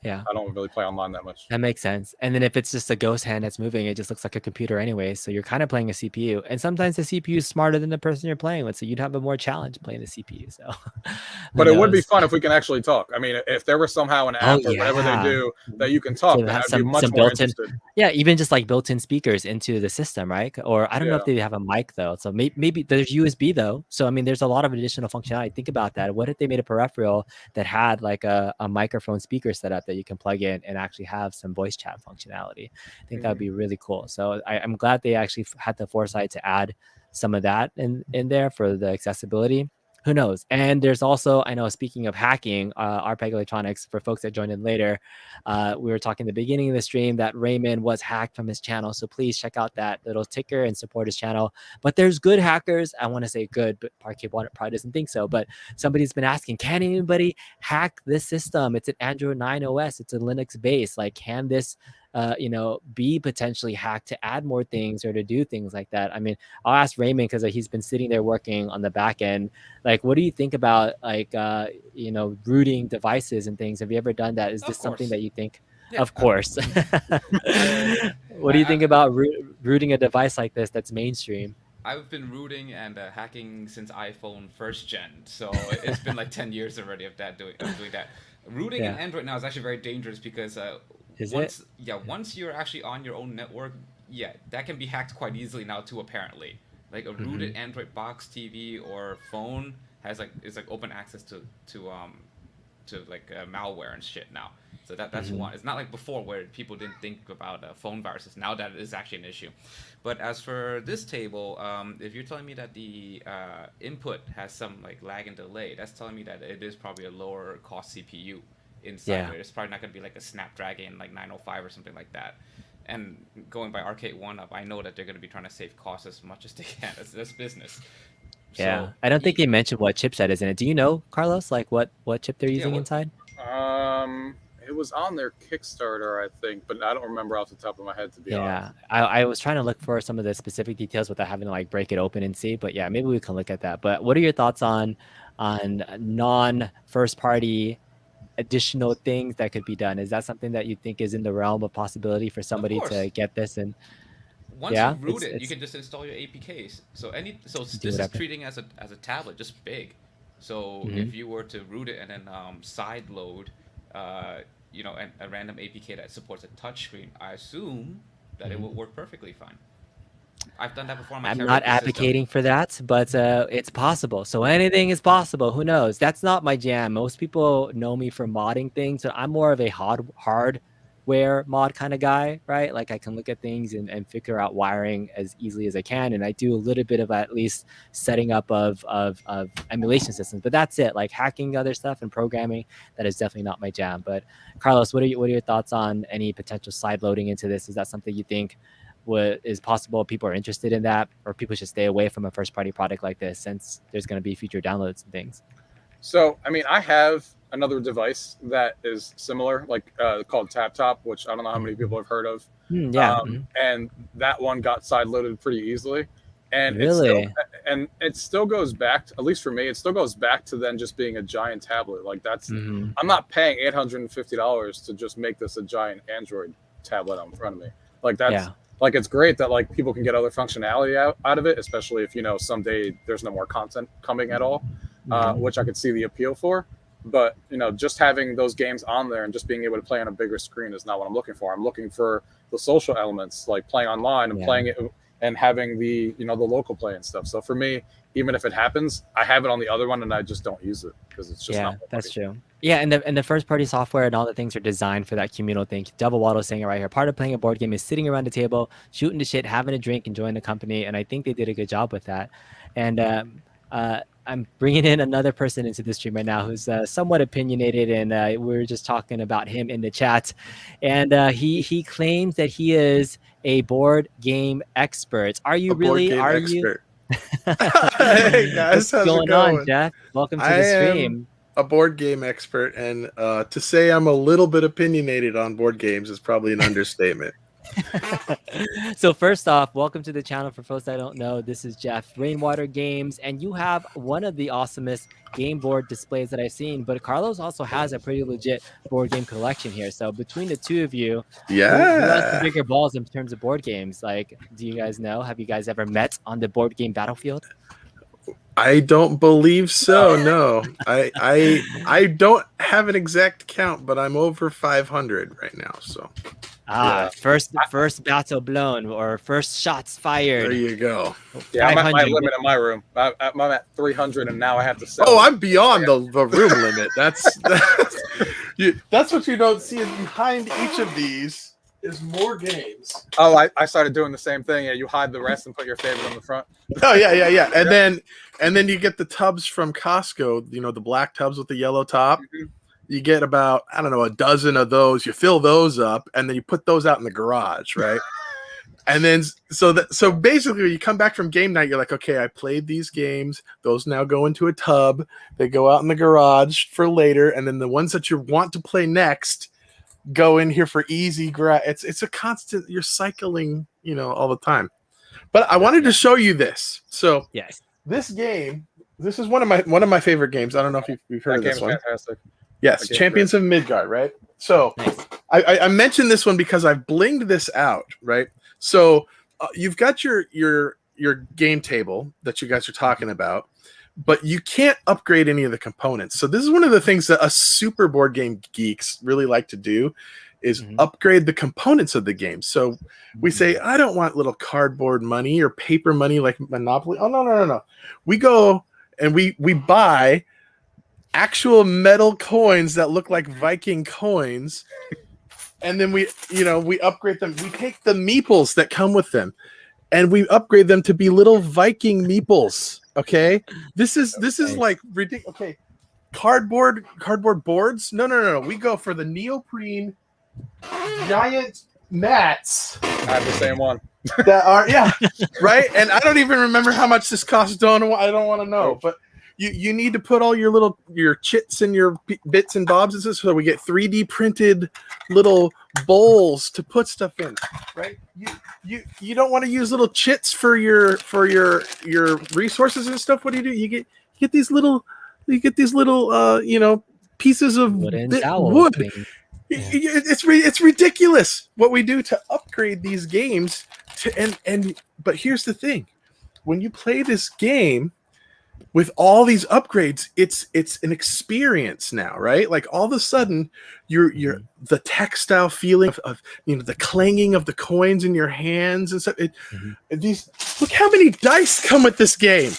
I don't really play online that much. That makes sense. And then if it's just a ghost hand that's moving, it just looks like a computer anyway. So you're kind of playing a CPU. And sometimes the CPU is smarter than the person you're playing with. So you'd have a more challenge playing the CPU. So, but it would be fun if we can actually talk. I mean, if there was somehow an app or whatever they do that you can talk, then I'd be much more interested. Yeah, even just like built-in speakers into the system, right? Or I don't know if they have a mic though. So maybe there's USB though. So I mean, there's a lot of additional functionality. Think about that. What if they made a peripheral that had like a microphone speaker setup that that you can plug in and actually have some voice chat functionality. I think that would be really cool. So I'm glad they actually had the foresight to add some of that in there for the accessibility. Who knows? And there's also, I know, speaking of hacking, RPEG Electronics, for folks that joined in later, we were talking at the beginning of the stream that Raymond was hacked from his channel. So please check out that little ticker and support his channel. But there's good hackers. I want to say good, but Arcade1Up probably doesn't think so. But somebody's been asking, can anybody hack this system? It's an Android 9 OS. It's a Linux base. Like, can this be potentially hacked to add more things or to do things like that? I mean, I'll ask Raymond because he's been sitting there working on the back end. Like, what do you think about rooting devices and things? Have you ever done that? Is this something that you think? Yeah, of course. What do you think about rooting a device like this that's mainstream? I've been rooting and hacking since iPhone first gen, so it's been like 10 years already of doing that. Rooting in Android now is actually very dangerous because once you're actually on your own network, that can be hacked quite easily now too, apparently. Like a rooted Android box, TV, or phone has is open access to malware and shit now. So that's one. It's not like before where people didn't think about phone viruses. Now that is actually an issue. But as for this table, if you're telling me that the input has some like lag and delay, that's telling me that it is probably a lower cost CPU inside it. It's probably not going to be like a Snapdragon like 905 or something like that. And going by Arcade1Up, I know that they're going to be trying to save costs as much as they can. It's business. Yeah, so, I don't think they mentioned what chipset is in it. Do you know, Carlos, like what chip they're using inside? It was on their Kickstarter, I think, but I don't remember off the top of my head, to be honest. I was trying to look for some of the specific details without having to like break it open and see. But yeah, maybe we can look at that. But what are your thoughts on non-first party additional things that could be done? Is that something that you think is in the realm of possibility for somebody to get this? And once you root it, you can just install your APKs. So this is treating as a tablet, just big. So if you were to root it and then side load a random APK that supports a touchscreen, I assume that it will work perfectly fine. I've done that before on my I'm not advocating for that, but it's possible. So anything is possible. Who knows? That's not my jam. Most people know me for modding things, but I'm more of a hardware mod kind of guy, right? Like I can look at things and figure out wiring as easily as I can. And I do a little bit of at least setting up of emulation systems, but that's it. Like hacking other stuff and programming, that is definitely not my jam. But Carlos, what are your thoughts on any potential side loading into this? Is that something you think is possible? People are interested in that, or people should stay away from a first party product like this since there's going to be future downloads and things? So, I mean, I have another device that is similar, like called TapTop, which I don't know how many people have heard of. And that one got side loaded pretty easily. And it still goes back to, at least for me, it still goes back to then just being a giant tablet. Like that's, I'm not paying $850 to just make this a giant Android tablet out in front of me. Like that's, like, it's great that like people can get other functionality out of it, especially if, someday there's no more content coming at all, which I could see the appeal for. But, just having those games on there and just being able to play on a bigger screen is not what I'm looking for. I'm looking for the social elements, like playing online and playing it and having the, the local play and stuff. So for me, even if it happens, I have it on the other one and I just don't use it because it's just not. That's true. Yeah, and the first party software and all the things are designed for that communal thing. Double Waddle saying it right here. Part of playing a board game is sitting around the table, shooting the shit, having a drink, enjoying the company. And I think they did a good job with that. And I'm bringing in another person into the stream right now who's somewhat opinionated, and we were just talking about him in the chat. And he claims that he is a board game expert. Are you really? Are you? Hey guys, how's it going on, Jeff? Welcome to the stream. A board game expert, and to say I'm a little bit opinionated on board games is probably an understatement. So first off, welcome to the channel. For folks that don't know, this is Jeff, Rainwater Games, and you have one of the awesomest game board displays that I've seen. But Carlos also has a pretty legit board game collection here. So between the two of you, who has the bigger balls in terms of board games? Like, do you guys know? Have you guys ever met on the board game battlefield? I don't believe so. No, I don't have an exact count, but I'm over 500 right now. So. First battle blown or first shots fired. There you go. Yeah, I'm at my limit in my room. I'm at 300 and now I have to sell. Oh, I'm beyond the room limit. That's That's what you don't see. Is behind each of these is more games. Oh, I started doing the same thing. Yeah, you hide the rest and put your favorite on the front. Oh yeah. And then you get the tubs from Costco. You know, the black tubs with the yellow top. Mm-hmm. You get about, I don't know, a dozen of those. You fill those up, and then you put those out in the garage, right? And then so basically, when you come back from game night, you're like, okay, I played these games. Those now go into a tub. They go out in the garage for later, and then the ones that you want to play next go in here for easy grab. It's a constant. You're cycling, all the time. But I wanted to show you this. So yes, this game. This is one of my favorite games. I don't know if you've heard of this one. Fantastic. Yes, Champions of Midgard, right? So nice. I mentioned this one because I've blinged this out, right? So you've got your game table that you guys are talking about, but you can't upgrade any of the components. So this is one of the things that us super board game geeks really like to do is upgrade the components of the game. So we say, I don't want little cardboard money or paper money like Monopoly. Oh, no. We go and we buy actual metal coins that look like Viking coins, and then we upgrade them. We take the meeples that come with them and we upgrade them to be little Viking meeples. Okay, this is like ridiculous. Okay, cardboard boards. No. We go for the neoprene giant mats. I have the same one. That are right. And I don't even remember how much this costs. I don't want to know, but. You need to put all your chits and your bits and bobs and stuff, so we get 3D printed little bowls to put stuff in, right? You don't want to use little chits for your resources and stuff. What do? You get these little pieces of wood. It's ridiculous what we do to upgrade these games but here's the thing. When you play this game with all these upgrades, it's an experience now, right? Like all of a sudden, you're the tactile feeling of the clanging of the coins in your hands and stuff. Look how many dice come with this game.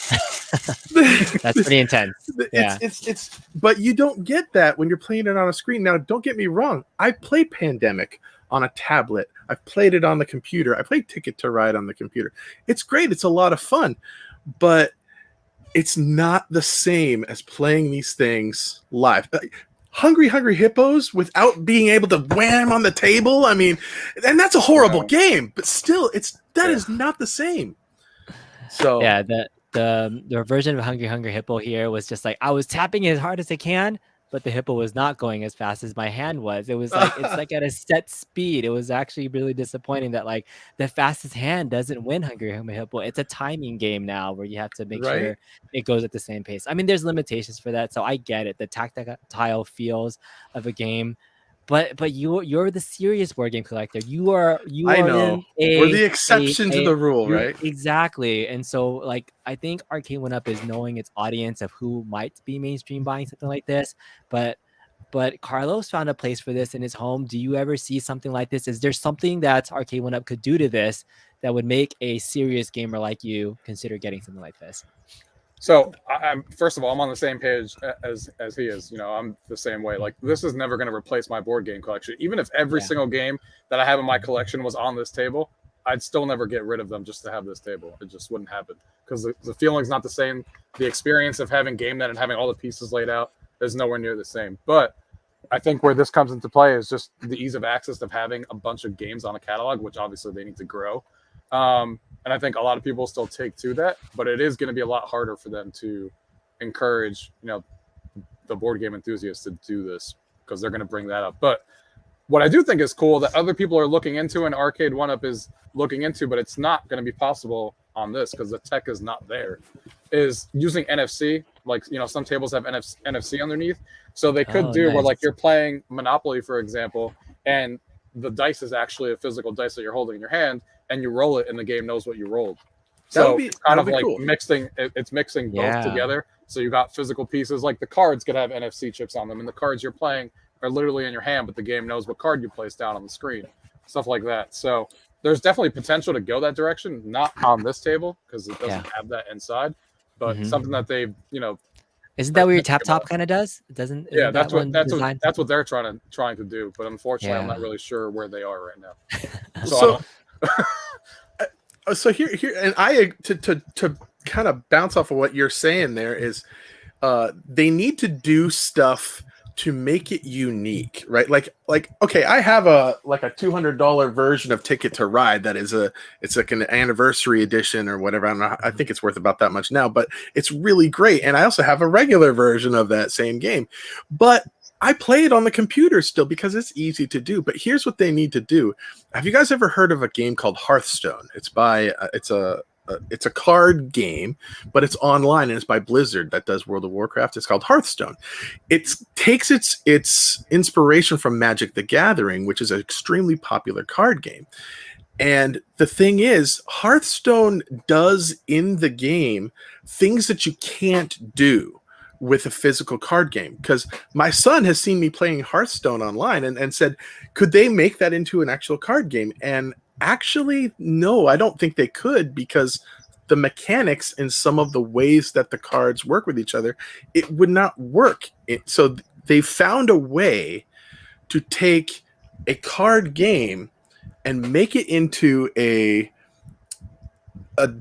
That's pretty intense. It's but you don't get that when you're playing it on a screen. Now, don't get me wrong. I play Pandemic on a tablet. I've played it on the computer. I played Ticket to Ride on the computer. It's great. It's a lot of fun, but it's not the same as playing these things live. Hungry Hippos without being able to wham on the table. I mean, and that's a horrible game, but still, that is not the same. So yeah, the version of Hungry Hippo here was just like I was tapping as hard as I can, but the hippo was not going as fast as my hand was. It was like it's like at a set speed. It was actually really disappointing that like the fastest hand doesn't win Hungry Hippo. It's a timing game now where you have to make sure it goes at the same pace. I mean, there's limitations for that, so I get it. The tactile feels of a game. But you're the serious board game collector. You are. I know. We're the exception to the rule, right? Exactly. And so, like, I think Arcade1Up is knowing its audience of who might be mainstream buying something like this. But Carlos found a place for this in his home. Do you ever see something like this? Is there something that Arcade1Up could do to this that would make a serious gamer like you consider getting something like this? So, I'm first of all, I'm on the same page as he is. I'm the same way. Like, this is never going to replace my board game collection. Even if every single game that I have in my collection was on this table, I'd still never get rid of them just to have this table. It just wouldn't happen because the feeling's not the same. The experience of having game net and having all the pieces laid out is nowhere near the same. But I think where this comes into play is just the ease of access of having a bunch of games on a catalog, which obviously they need to grow. And I think a lot of people still take to that, but it is going to be a lot harder for them to encourage, the board game enthusiasts to do this because they're going to bring that up. But what I do think is cool that other people are looking into and Arcade1Up is looking into, but it's not going to be possible on this because the tech is not there, is using NFC. Like, some tables have NFC underneath. So they could where like you're playing Monopoly, for example, and the dice is actually a physical dice that you're holding in your hand, and you roll it and the game knows what you rolled. So it's kind of like cool. mixing both together. So you got physical pieces, like the cards could have NFC chips on them, and the cards you're playing are literally in your hand, but the game knows what card you placed down on the screen, stuff like that. So there's definitely potential to go that direction, not on this table because it doesn't have that inside, but something that they've, Isn't that what your tap top kind of does? Doesn't Yeah, isn't that one designed? that's what they're trying to do. But unfortunately, I'm not Yeah. really sure where they are right now. So, I So, don't. so here, and I to kind of bounce off of what you're saying there is, they need to do stuff to make it unique, right? Like okay, I have a $200 version of Ticket to Ride that is it's like an anniversary edition or whatever. I don't know. I think it's worth about that much now, but it's really great. And I also have a regular version of that same game, but I play it on the computer still because it's easy to do. But here's what they need to do. Have you guys ever heard of a game called Hearthstone? It's by it's a card game, but it's online and it's by Blizzard that does World of Warcraft. It's called Hearthstone. It takes its inspiration from Magic the Gathering, which is an extremely popular card game. And the thing is, Hearthstone does in the game things that you can't do with a physical card game. Because my son has seen me playing Hearthstone online and said, could they make that into an actual card game? And actually, no, I don't think they could, because the mechanics and some of the ways that the cards work with each other, it would not work. So they found a way to take a card game and make it into a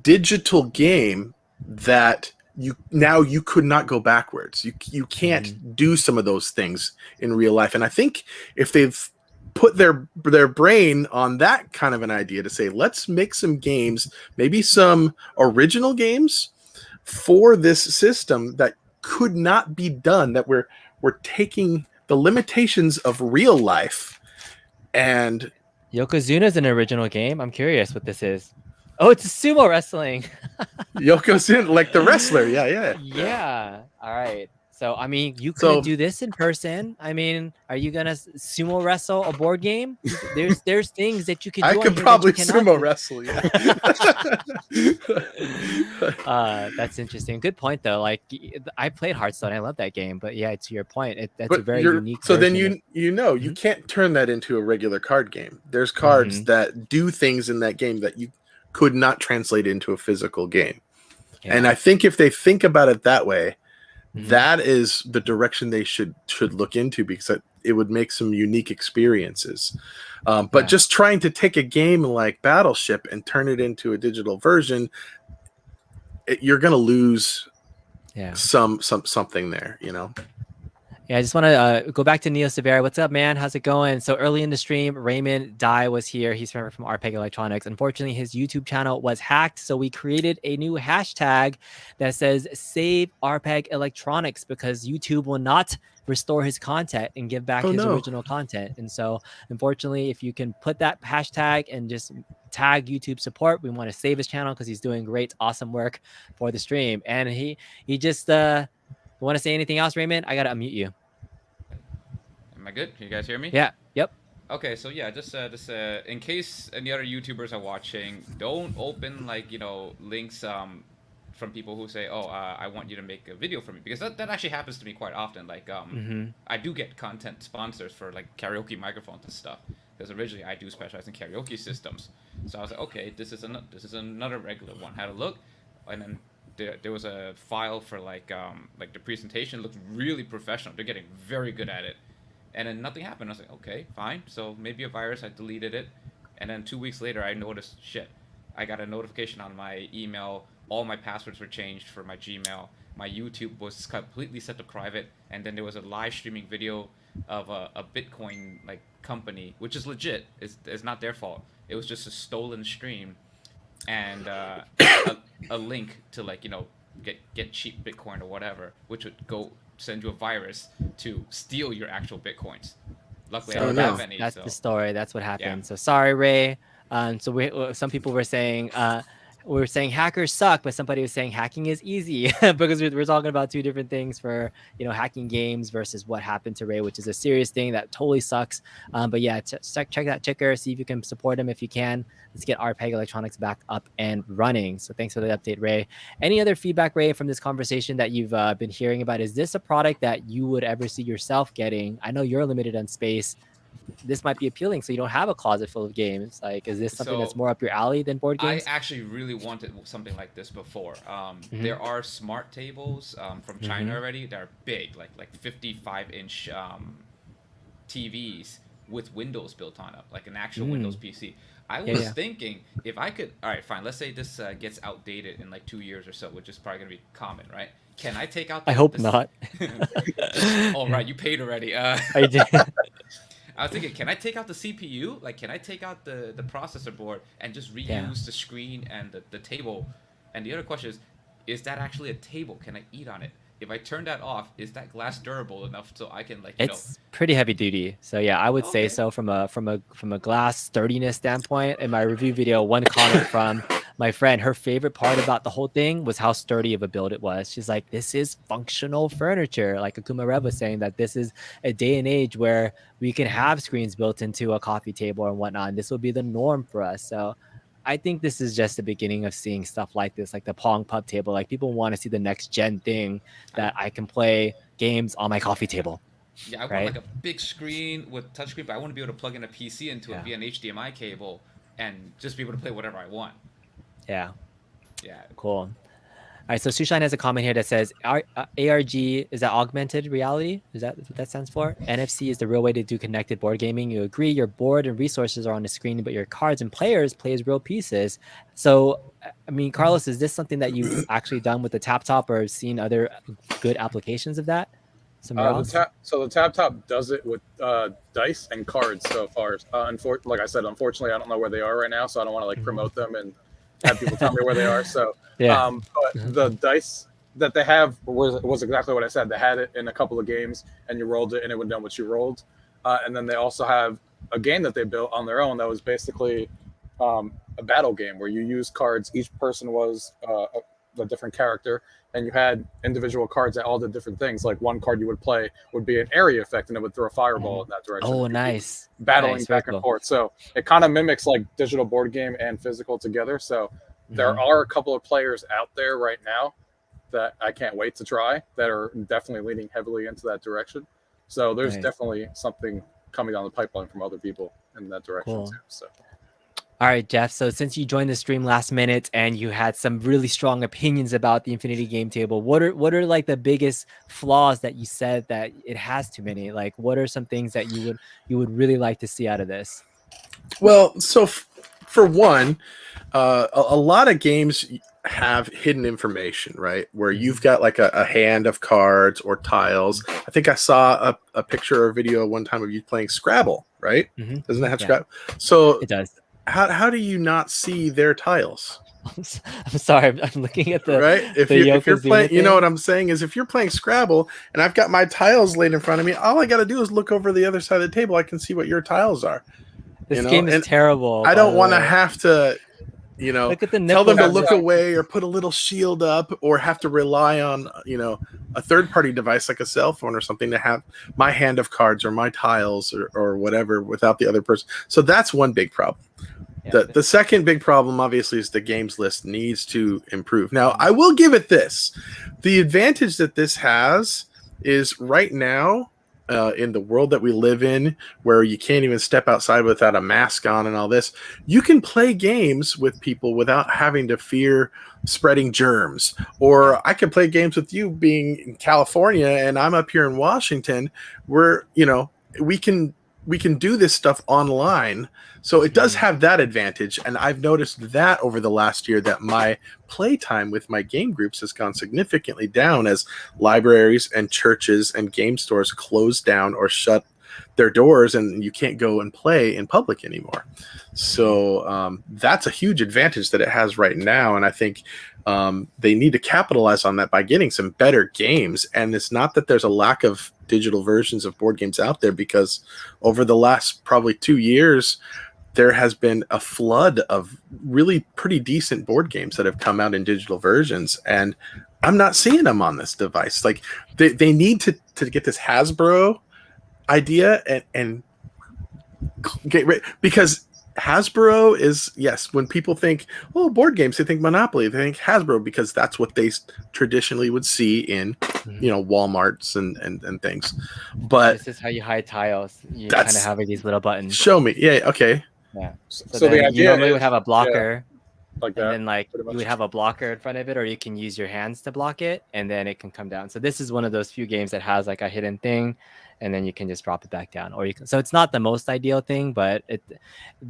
digital game that you could not go backwards. You can't do some of those things in real life. And I think if they've put their brain on that kind of an idea to say, let's make some games, maybe some original games for this system that could not be done, that we're taking the limitations of real life. And Yokozuna's an original game. I'm curious what this is. Oh, it's sumo wrestling. Yokozuna, like the wrestler. Yeah. All right. So, I mean, you couldn't do this in person. I mean, are you gonna sumo wrestle a board game? There's things that you can do. I could probably sumo wrestle. Yeah. That's interesting. Good point, though. Like, I played Hearthstone. I love that game. But yeah, to your point, that's a very unique. So then you can't turn that into a regular card game. There's cards that do things in that game that you could not translate into a physical game. Yeah. And I think if they think about it that way, that is the direction they should look into, because it would make some unique experiences. But just trying to take a game like Battleship and turn it into a digital version, you're going to lose something there, you know? Yeah, I just want to go back to Neo Severa. What's up, man? How's it going? So early in the stream, Raymond Dai was here. He's from RPEG Electronics. Unfortunately, his YouTube channel was hacked, so we created a new hashtag that says "Save RPEG Electronics," because YouTube will not restore his content and give back his original content. And so, unfortunately, if you can put that hashtag and just tag YouTube support, we want to save his channel because he's doing great, awesome work for the stream. And he just you want to say anything else, Raymond? I gotta unmute you. Am I good? Can you guys hear me? Yeah. Yep. Okay, so yeah, just in case any other YouTubers are watching, don't open links from people who say, "Oh, I want you to make a video for me," because that actually happens to me quite often. Like I do get content sponsors for like karaoke microphones and stuff, because originally I do specialize in karaoke systems. So I was like, okay, this is another regular one. Had a look, and then there was a file for like the presentation looked really professional. They're getting very good at it, and then nothing happened. I was like, okay, fine. So maybe a virus. I deleted it, and then 2 weeks later, I noticed shit. I got a notification on my email. All my passwords were changed for my Gmail. My YouTube was completely set to private, and then there was a live streaming video of a Bitcoin company, which is legit. It's not their fault. It was just a stolen stream, and a link to get cheap Bitcoin or whatever, which would go send you a virus to steal your actual Bitcoins. Luckily, I don't have any. That's the story. That's what happened. Yeah. So sorry, Ray. So some people were saying hackers suck, but somebody was saying hacking is easy because we're talking about two different things for hacking games versus what happened to Ray, which is a serious thing that totally sucks. But yeah, check that ticker, see if you can support him if you can. Let's get RPEG Electronics back up and running. So thanks for the update, Ray. Any other feedback, Ray, from this conversation that you've been hearing about? Is this a product that you would ever see yourself getting? I know you're limited on space. this might be appealing. So you don't have a closet full of games. Like, is this something that's more up your alley than board games? I actually really wanted something like this before. There are smart tables from China already that are big, like 55-inch TVs with Windows built on it, like an actual Windows PC. I was thinking if I could, all right, fine. Let's say this gets outdated in like 2 years or so, which is probably gonna be common, right? Can I take out? I hope not. Oh right, you paid already. I did. I was thinking, can I take out the CPU? Like, can I take out the processor board and just reuse the screen and the table? And the other question is that actually a table? Can I eat on it? If I turn that off, is that glass durable enough so I can It's pretty heavy duty. So yeah, I would say so from a glass sturdiness standpoint. In my review video, one comment from my friend, her favorite part about the whole thing was how sturdy of a build it was. She's like, this is functional furniture. Like Akuma Rev was saying, that this is a day and age where we can have screens built into a coffee table and whatnot. And this will be the norm for us. So I think this is just the beginning of seeing stuff like this, like the Pong pub table. Like people want to see the next gen thing that I can play games on my coffee table. Yeah, I want like a big screen with touchscreen, but I want to be able to plug in a PC into it via an HDMI cable and just be able to play whatever I want. Yeah. Yeah. Cool. All right, so Sushine has a comment here that says, ARG, is that augmented reality? Is that what that stands for? NFC is the real way to do connected board gaming. You agree your board and resources are on the screen, but your cards and players play as real pieces. So, I mean, Carlos, is this something that you've actually done with the Tap Top or seen other good applications of that? The Tap Top does it with dice and cards so far. Like I said, unfortunately, I don't know where they are right now, so I don't want to like promote them and have people tell me where they are. So, but the dice that they have was exactly what I said. They had it in a couple of games, and you rolled it, and it would know what you rolled. And then they also have a game that they built on their own that was basically a battle game where you use cards. Each person was a different character, and you had individual cards that all did different things. Like one card you would play would be an area effect, and it would throw a fireball in that direction. Oh, nice. Battling back and forth. So it kind of mimics like digital board game and physical together. So there are a couple of players out there right now that I can't wait to try that are definitely leaning heavily into that direction. So there's definitely something coming down the pipeline from other people in that direction too. So. All right, Jeff. So since you joined the stream last minute and you had some really strong opinions about the Infinity Game Table, what are like the biggest flaws that you said that it has too many? Like, what are some things that you would really like to see out of this? Well, so for one, a lot of games have hidden information, right? Where you've got like a hand of cards or tiles. I think I saw a picture or video one time of you playing Scrabble, right? Doesn't it have Scrabble? So it does. How do you not see their tiles? I'm sorry, I'm looking at the right. If you're playing, you know what I'm saying is if you're playing Scrabble and I've got my tiles laid in front of me, all I got to do is look over the other side of the table. I can see what your tiles are. This game is terrible. I don't want to have to, tell them to look away or put a little shield up or have to rely on, a third-party device like a cell phone or something to have my hand of cards or my tiles or whatever without the other person. So that's one big problem. The second big problem, obviously, is the games list needs to improve. Now, I will give it this. The advantage that this has is right now, in the world that we live in, where you can't even step outside without a mask on and all this, you can play games with people without having to fear spreading germs. Or I can play games with you being in California and I'm up here in Washington, where, we can do this stuff online. So it does have that advantage. And I've noticed that over the last year that my playtime with my game groups has gone significantly down as libraries and churches and game stores close down or shut their doors and you can't go and play in public anymore. So that's a huge advantage that it has right now. And I think they need to capitalize on that by getting some better games. And it's not that there's a lack of digital versions of board games out there, because over the last probably 2 years, there has been a flood of really pretty decent board games that have come out in digital versions. And I'm not seeing them on this device. Like they need to get this Hasbro idea and get rid, because Hasbro is, yes, when people think, oh, board games, they think Monopoly, they think Hasbro, because that's what they traditionally would see in, you know, Walmarts and things. But This is how you hide tiles. You kind of that's, have these little buttons. show me. Yeah, okay. Yeah. So So the then you idea normally is, would have a blocker, like and that. then like pretty you much. would have a blocker in front of it, or you can use your hands to block it, and then it can come down. So this is one of those few games that has like a hidden thing, and then you can just drop it back down. Or you can, so it's not the most ideal thing, but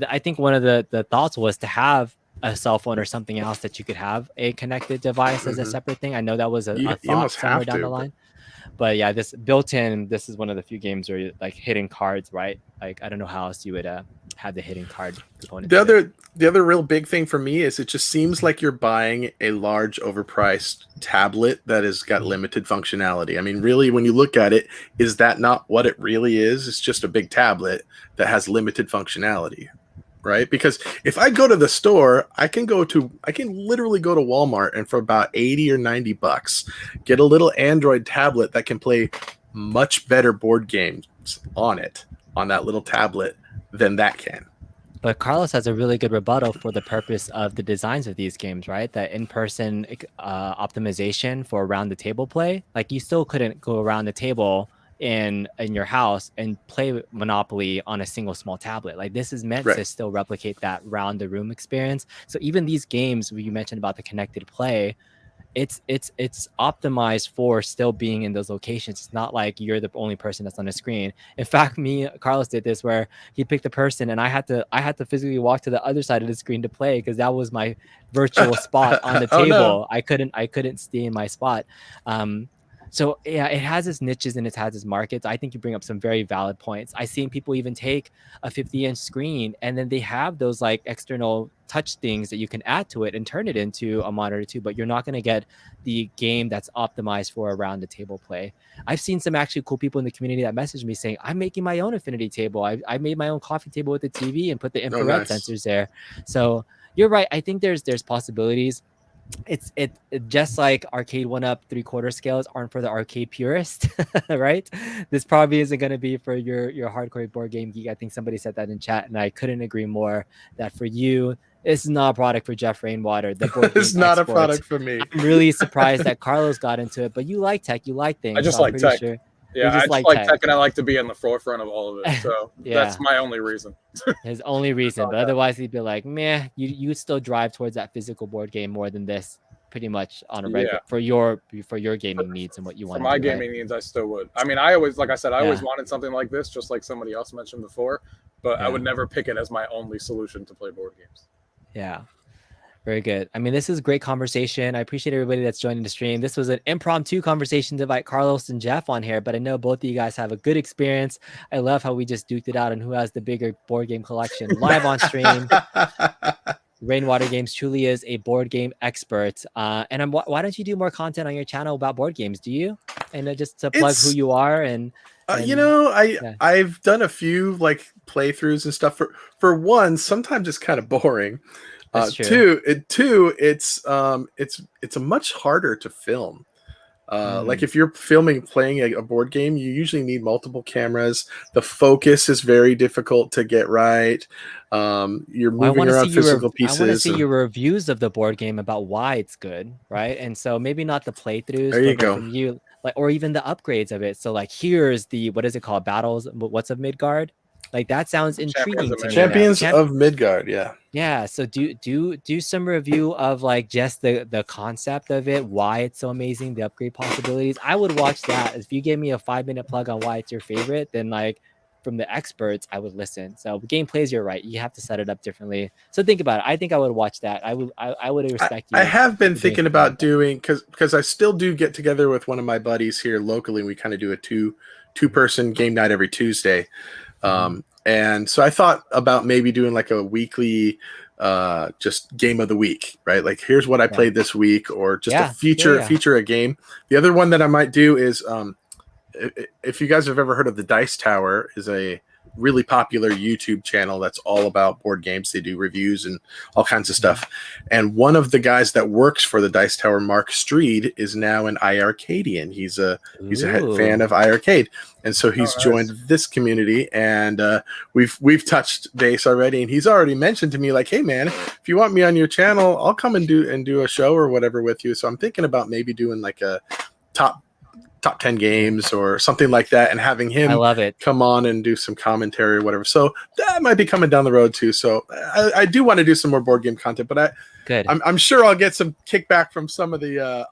I think one of the thoughts was to have a cell phone or something else that you could have a connected device as a separate thing. I know that was a You thought almost somewhere have down the to. line. But yeah, this built-in, this is one of the few games where you, like hidden cards, right? Like I don't know how else you would have the hidden card component. The other real big thing for me is it just seems like you're buying a large overpriced tablet that has got limited functionality. I mean, really, when you look at it, is that not what it really is? It's just a big tablet that has limited functionality, right? Because if I go to the store, I can literally go to Walmart and for about 80 or 90 bucks, get a little Android tablet that can play much better board games on that little tablet than that can. But Carlos has a really good rebuttal for the purpose of the designs of these games, right? That in-person optimization for around the table play. Like you still couldn't go around the table in your house and play Monopoly on a single small tablet. Like this is meant to still replicate that round the room experience. So even these games where you mentioned about the connected play, it's optimized for still being in those locations. It's not like you're the only person that's on the screen. In fact, Carlos did this where he picked a person and I had to physically walk to the other side of the screen to play because that was my virtual spot on the table. No. I couldn't stay in my spot. So yeah, it has its niches and it has its markets. I think you bring up some very valid points. I've seen people even take a 50-inch screen and then they have those like external touch things that you can add to it and turn it into a monitor too, but you're not going to get the game that's optimized for around the table play. I've seen some actually cool people in the community that messaged me saying, I'm making my own Infinity table. I made my own coffee table with the TV and put the infrared sensors there. So you're right. I think there's possibilities. It just like Arcade1Up 3/4 scales aren't for the arcade purist, right? This probably isn't going to be for your hardcore board game geek. I think somebody said that in chat, and I couldn't agree more. That for you, it's not a product for Jeff Rainwater. The board game it's not export. a product for me. I'm really surprised that Carlos got into it, but you like tech, you like things. I just so like tech. Sure. Yeah, I just like tech, and I like to be in the forefront of all of it. So that's my only reason. His only reason, but otherwise he'd be like, meh, you still drive towards that physical board game more than this, pretty much on a regular for your gaming needs and what you want. For my gaming needs, I still would. I mean, I always wanted something like this, just like somebody else mentioned before, but I would never pick it as my only solution to play board games. Yeah. Very good. I mean, this is great conversation. I appreciate everybody that's joining the stream. This was an impromptu conversation to invite Carlos and Jeff on here, but I know both of you guys have a good experience. I love how we just duked it out on who has the bigger board game collection live on stream. Rainwater Games truly is a board game expert. And why don't you do more content on your channel about board games? Do you? And just to plug who you are and you know, I've done a few like playthroughs and stuff. For one, sometimes it's kind of boring. Two, it's a much harder to film. Like if you're playing a board game, you usually need multiple cameras. The focus is very difficult to get right. You're moving around physical pieces. I want to see your reviews of the board game about why it's good, right? And so maybe not the playthroughs. There you go. From you, like, or even the upgrades of it. So like, here's the, what is it called? Battles. What's of Midgard? Like that sounds intriguing to me. Champions of Midgard, yeah. Yeah, so do some review of like just the concept of it, why it's so amazing, the upgrade possibilities. I would watch that. If you gave me a 5-minute plug on why it's your favorite, then like from the experts, I would listen. So gameplays, you're right. You have to set it up differently. So think about it. I think I would watch that. I would respect you. I have been thinking about doing because I still do get together with one of my buddies here locally. We kind of do a two-person game night every Tuesday. And so I thought about maybe doing like a weekly just game of the week, right? Like here's what I played this week, or just a feature a game. The other one that I might do is if you guys have ever heard of the Dice Tower, is a really popular YouTube channel that's all about board games. They do reviews and all kinds of stuff. And one of the guys that works for the Dice Tower, Mark Streed, is now an iArcadian. He's a fan of iArcade, and so he's joined this community. And we've touched base already, and he's already mentioned to me like, "Hey man, if you want me on your channel, I'll come and do a show or whatever with you." So I'm thinking about maybe doing like a top 10 games or something like that, and having him come on and do some commentary or whatever. So that might be coming down the road too. So I do want to do some more board game content, but I'm sure I'll get some kickback from some of the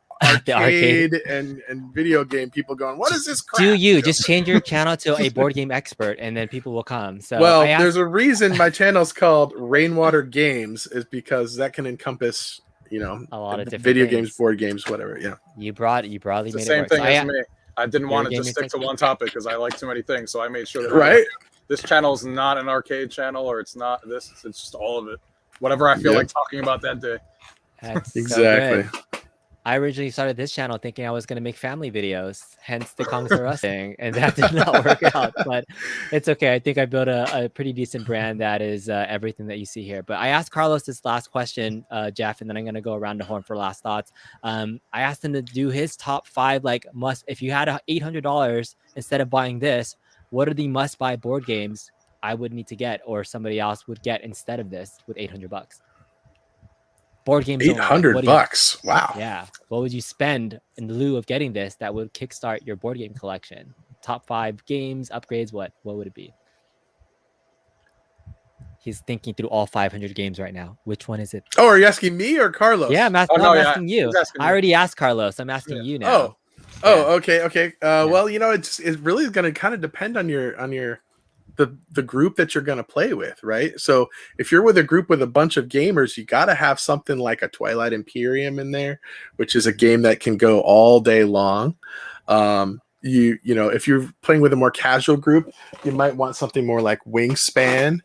arcade and video game people going, "What is this crap?" Do you just change your channel to a board game expert, and then people will come. So there's a reason my channel's called Rainwater Games, is because that can encompass, a lot of different video things. games, board games, whatever. Yeah. You broadly made it work. Same thing as me. I didn't want to just stick to one topic because I like too many things. So I made sure that this channel is not an arcade channel, or it's not this. It's just all of it. Whatever I feel like talking about that day. That's exactly. So good. I originally started this channel thinking I was going to make family videos, hence the Kongs Are Us thing, and that did not work out. But it's okay. I think I built a pretty decent brand that is everything that you see here. But I asked Carlos this last question, Jeff, and then I'm going to go around the horn for last thoughts. I asked him to do his top 5, like if you had $800 instead of buying this, what are the must-buy board games I would need to get, or somebody else would get instead of this with $800? Board games. $800. Wow. Yeah. What would you spend in lieu of getting this that would kickstart your board game collection? Top 5 games, upgrades. What would it be? He's thinking through all 500 games right now. Which one is it? Oh, are you asking me or Carlos? Yeah, I'm asking you. I already asked Carlos. I'm asking you now. Okay. Well, it's really going to kind of depend on the group that you're going to play with, right? So if you're with a group with a bunch of gamers, you got to have something like a Twilight Imperium in there, which is a game that can go all day long. If you're playing with a more casual group, you might want something more like Wingspan,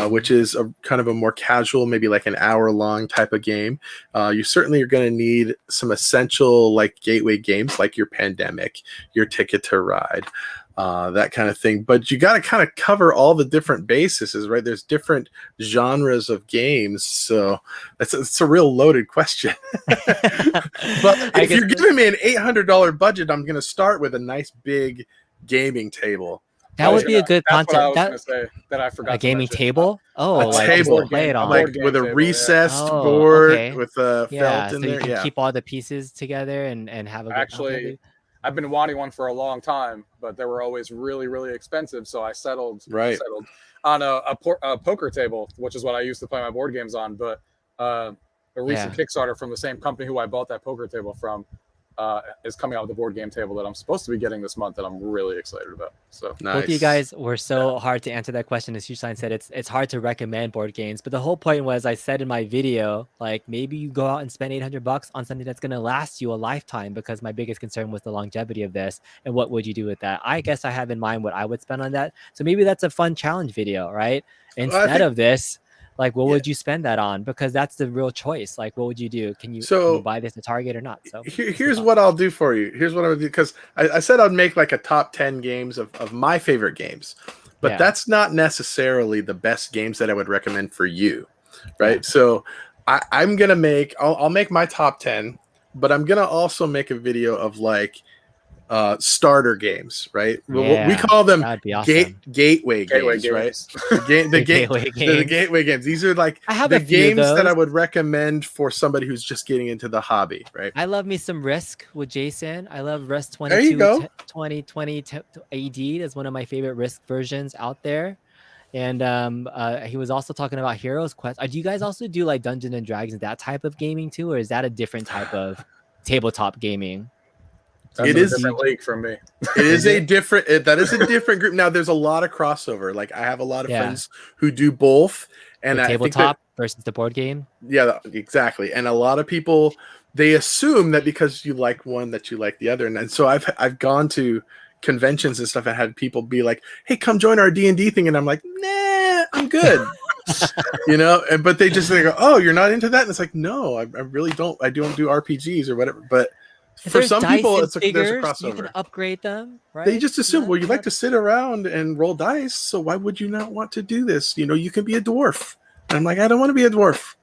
which is a kind of a more casual, maybe like an hour-long type of game. You certainly are going to need some essential like gateway games like your Pandemic, your Ticket to Ride, that kind of thing. But you got to kind of cover all the different bases, right? There's different genres of games. So it's a real loaded question. But if you're giving me an $800 budget, I'm going to start with a nice big gaming table. That would be a good concept. What I was going to say that I forgot. A gaming table? A table. Play it on. Like with a recessed board with a felt in there. So you can keep all the pieces together and have a good Actually, I've been wanting one for a long time, but they were always really, really expensive. So I settled on a poker table, which is what I used to play my board games on. But a recent Kickstarter from the same company who I bought that poker table from is coming out with a board game table that I'm supposed to be getting this month that I'm really excited about. So nice. Both of you guys were so hard to answer that question. As Hushine said, it's hard to recommend board games, but the whole point was, I said in my video, like, maybe you go out and spend $800 on something that's going to last you a lifetime, because my biggest concern was the longevity of this and what would you do with that. I guess I have in mind what I would spend on that, so maybe that's a fun challenge video, right? Instead of this, like, what would you spend that on? Because that's the real choice. Like, what would you do? Can you buy this at Target or not? So here's what I'll do for you. Here's what I would do, because I said I'd make like a top 10 games of my favorite games, but that's not necessarily the best games that I would recommend for you, right? Yeah. So I'm gonna I'll make my top 10, but I'm gonna also make a video of like starter games, right? We call them gateway games, right? The gateway games. These are like the games that I would recommend for somebody who's just getting into the hobby, right? I love me some Risk with Jason. I love Risk 2020 AD is one of my favorite Risk versions out there. And he was also talking about Heroes Quest. Do you guys also do like Dungeons and Dragons, that type of gaming too, or is that a different type of tabletop gaming? It is a different league from me. It is a different. That is a different group. Now, there's a lot of crossover. Like, I have a lot of friends who do both, and the I tabletop think versus the board game. Yeah, exactly. And a lot of people, they assume that because you like one that you like the other, and so I've gone to conventions and stuff and had people be like, "Hey, come join our D&D thing," and I'm like, "Nah, I'm good." But they go, "Oh, you're not into that?" And it's like, no, I really don't. I don't do RPGs or whatever. But If For there's some dice people, and there's a figures, you can crossover. upgrade them, right? They just assume, Yeah, well, you yeah. like to sit around and roll dice, so why would you not want to do this? You know, you can be a dwarf. And I'm like, I don't want to be a dwarf.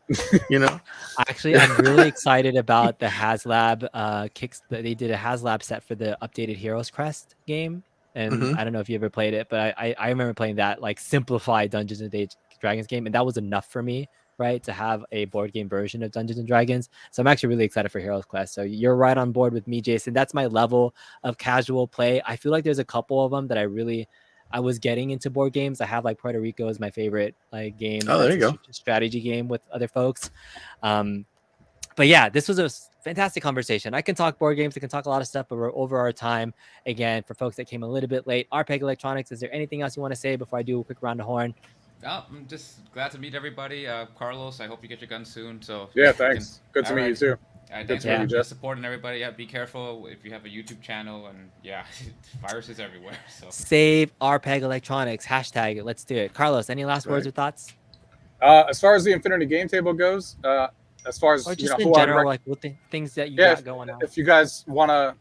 You know. Actually, I'm really excited about the HasLab kicks. They did a HasLab set for the updated Heroes Crest game, and I don't know if you ever played it, but I remember playing that like simplified Dungeons and Dragons game, and that was enough for me, right, to have a board game version of Dungeons and Dragons. So I'm actually really excited for Heroes Quest. So you're right on board with me, Jason. That's my level of casual play. I feel like there's a couple of them that I was getting into board games. I have like Puerto Rico is my favorite like game. Oh, there you go. Strategy game with other folks. But yeah, this was a fantastic conversation. I can talk board games. I can talk a lot of stuff, but we're over our time. Again, for folks that came a little bit late, RPEG Electronics, is there anything else you want to say before I do a quick round of horn? I'm just glad to meet everybody. Carlos, I hope you get your gun soon. So yeah, thanks. Good to meet you too. Thanks for supporting everybody. Yeah, be careful if you have a YouTube channel, and yeah, viruses everywhere. So save RPEG Electronics, hashtag it. Let's do it. Carlos, any last words or thoughts? As far as the Infinity Game Table goes, as far as or just in general, like what things that you got going on. If you guys want to,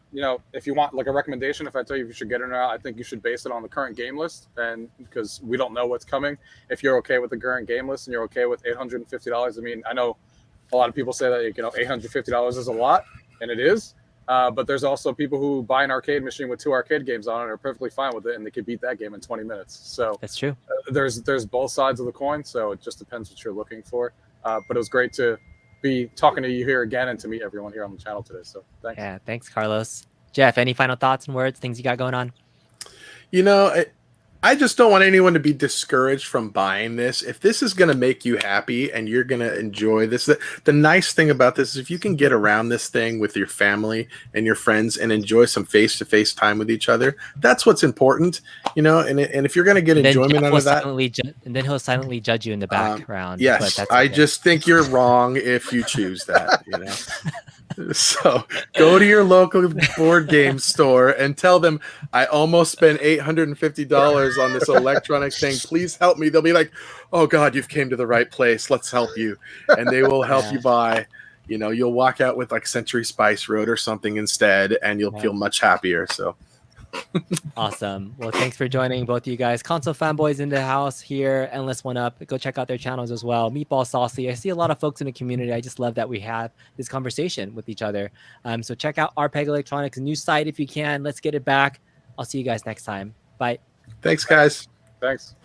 if you want like a recommendation, if I tell you if you should get it or not, I think you should base it on the current game list, and because we don't know what's coming. If you're okay with the current game list and you're okay with $850, I mean, I know a lot of people say that $850 is a lot, and it is. But there's also people who buy an arcade machine with 2 arcade games on it and are perfectly fine with it, and they could beat that game in 20 minutes. So that's true. There's both sides of the coin, so it just depends what you're looking for. But it was great to be talking to you here again and to meet everyone here on the channel today. So thanks. Yeah, thanks, Carlos. Jeff, any final thoughts and words, things you got going on? I just don't want anyone to be discouraged from buying this. If this is going to make you happy and you're going to enjoy this, the nice thing about this is if you can get around this thing with your family and your friends and enjoy some face-to-face time with each other, that's what's important, and if you're going to get enjoyment out of that. And then he'll silently judge you in the background. Yes, okay. I just think you're wrong if you choose that, So go to your local board game store and tell them, I almost spent $850 on this electronic thing. Please help me. They'll be like, oh God, you've came to the right place. Let's help you. And they will help you buy. You'll walk out with like Century Spice Road or something instead, and you'll feel much happier. So awesome. Well, thanks for joining both of you guys. Console fanboys in the house here. Endless One Up. Go check out their channels as well. Meatball Saucy. I see a lot of folks in the community. I just love that we have this conversation with each other. So check out RPEG Electronics, new site if you can. Let's get it back. I'll see you guys next time. Bye. Thanks, guys. Thanks.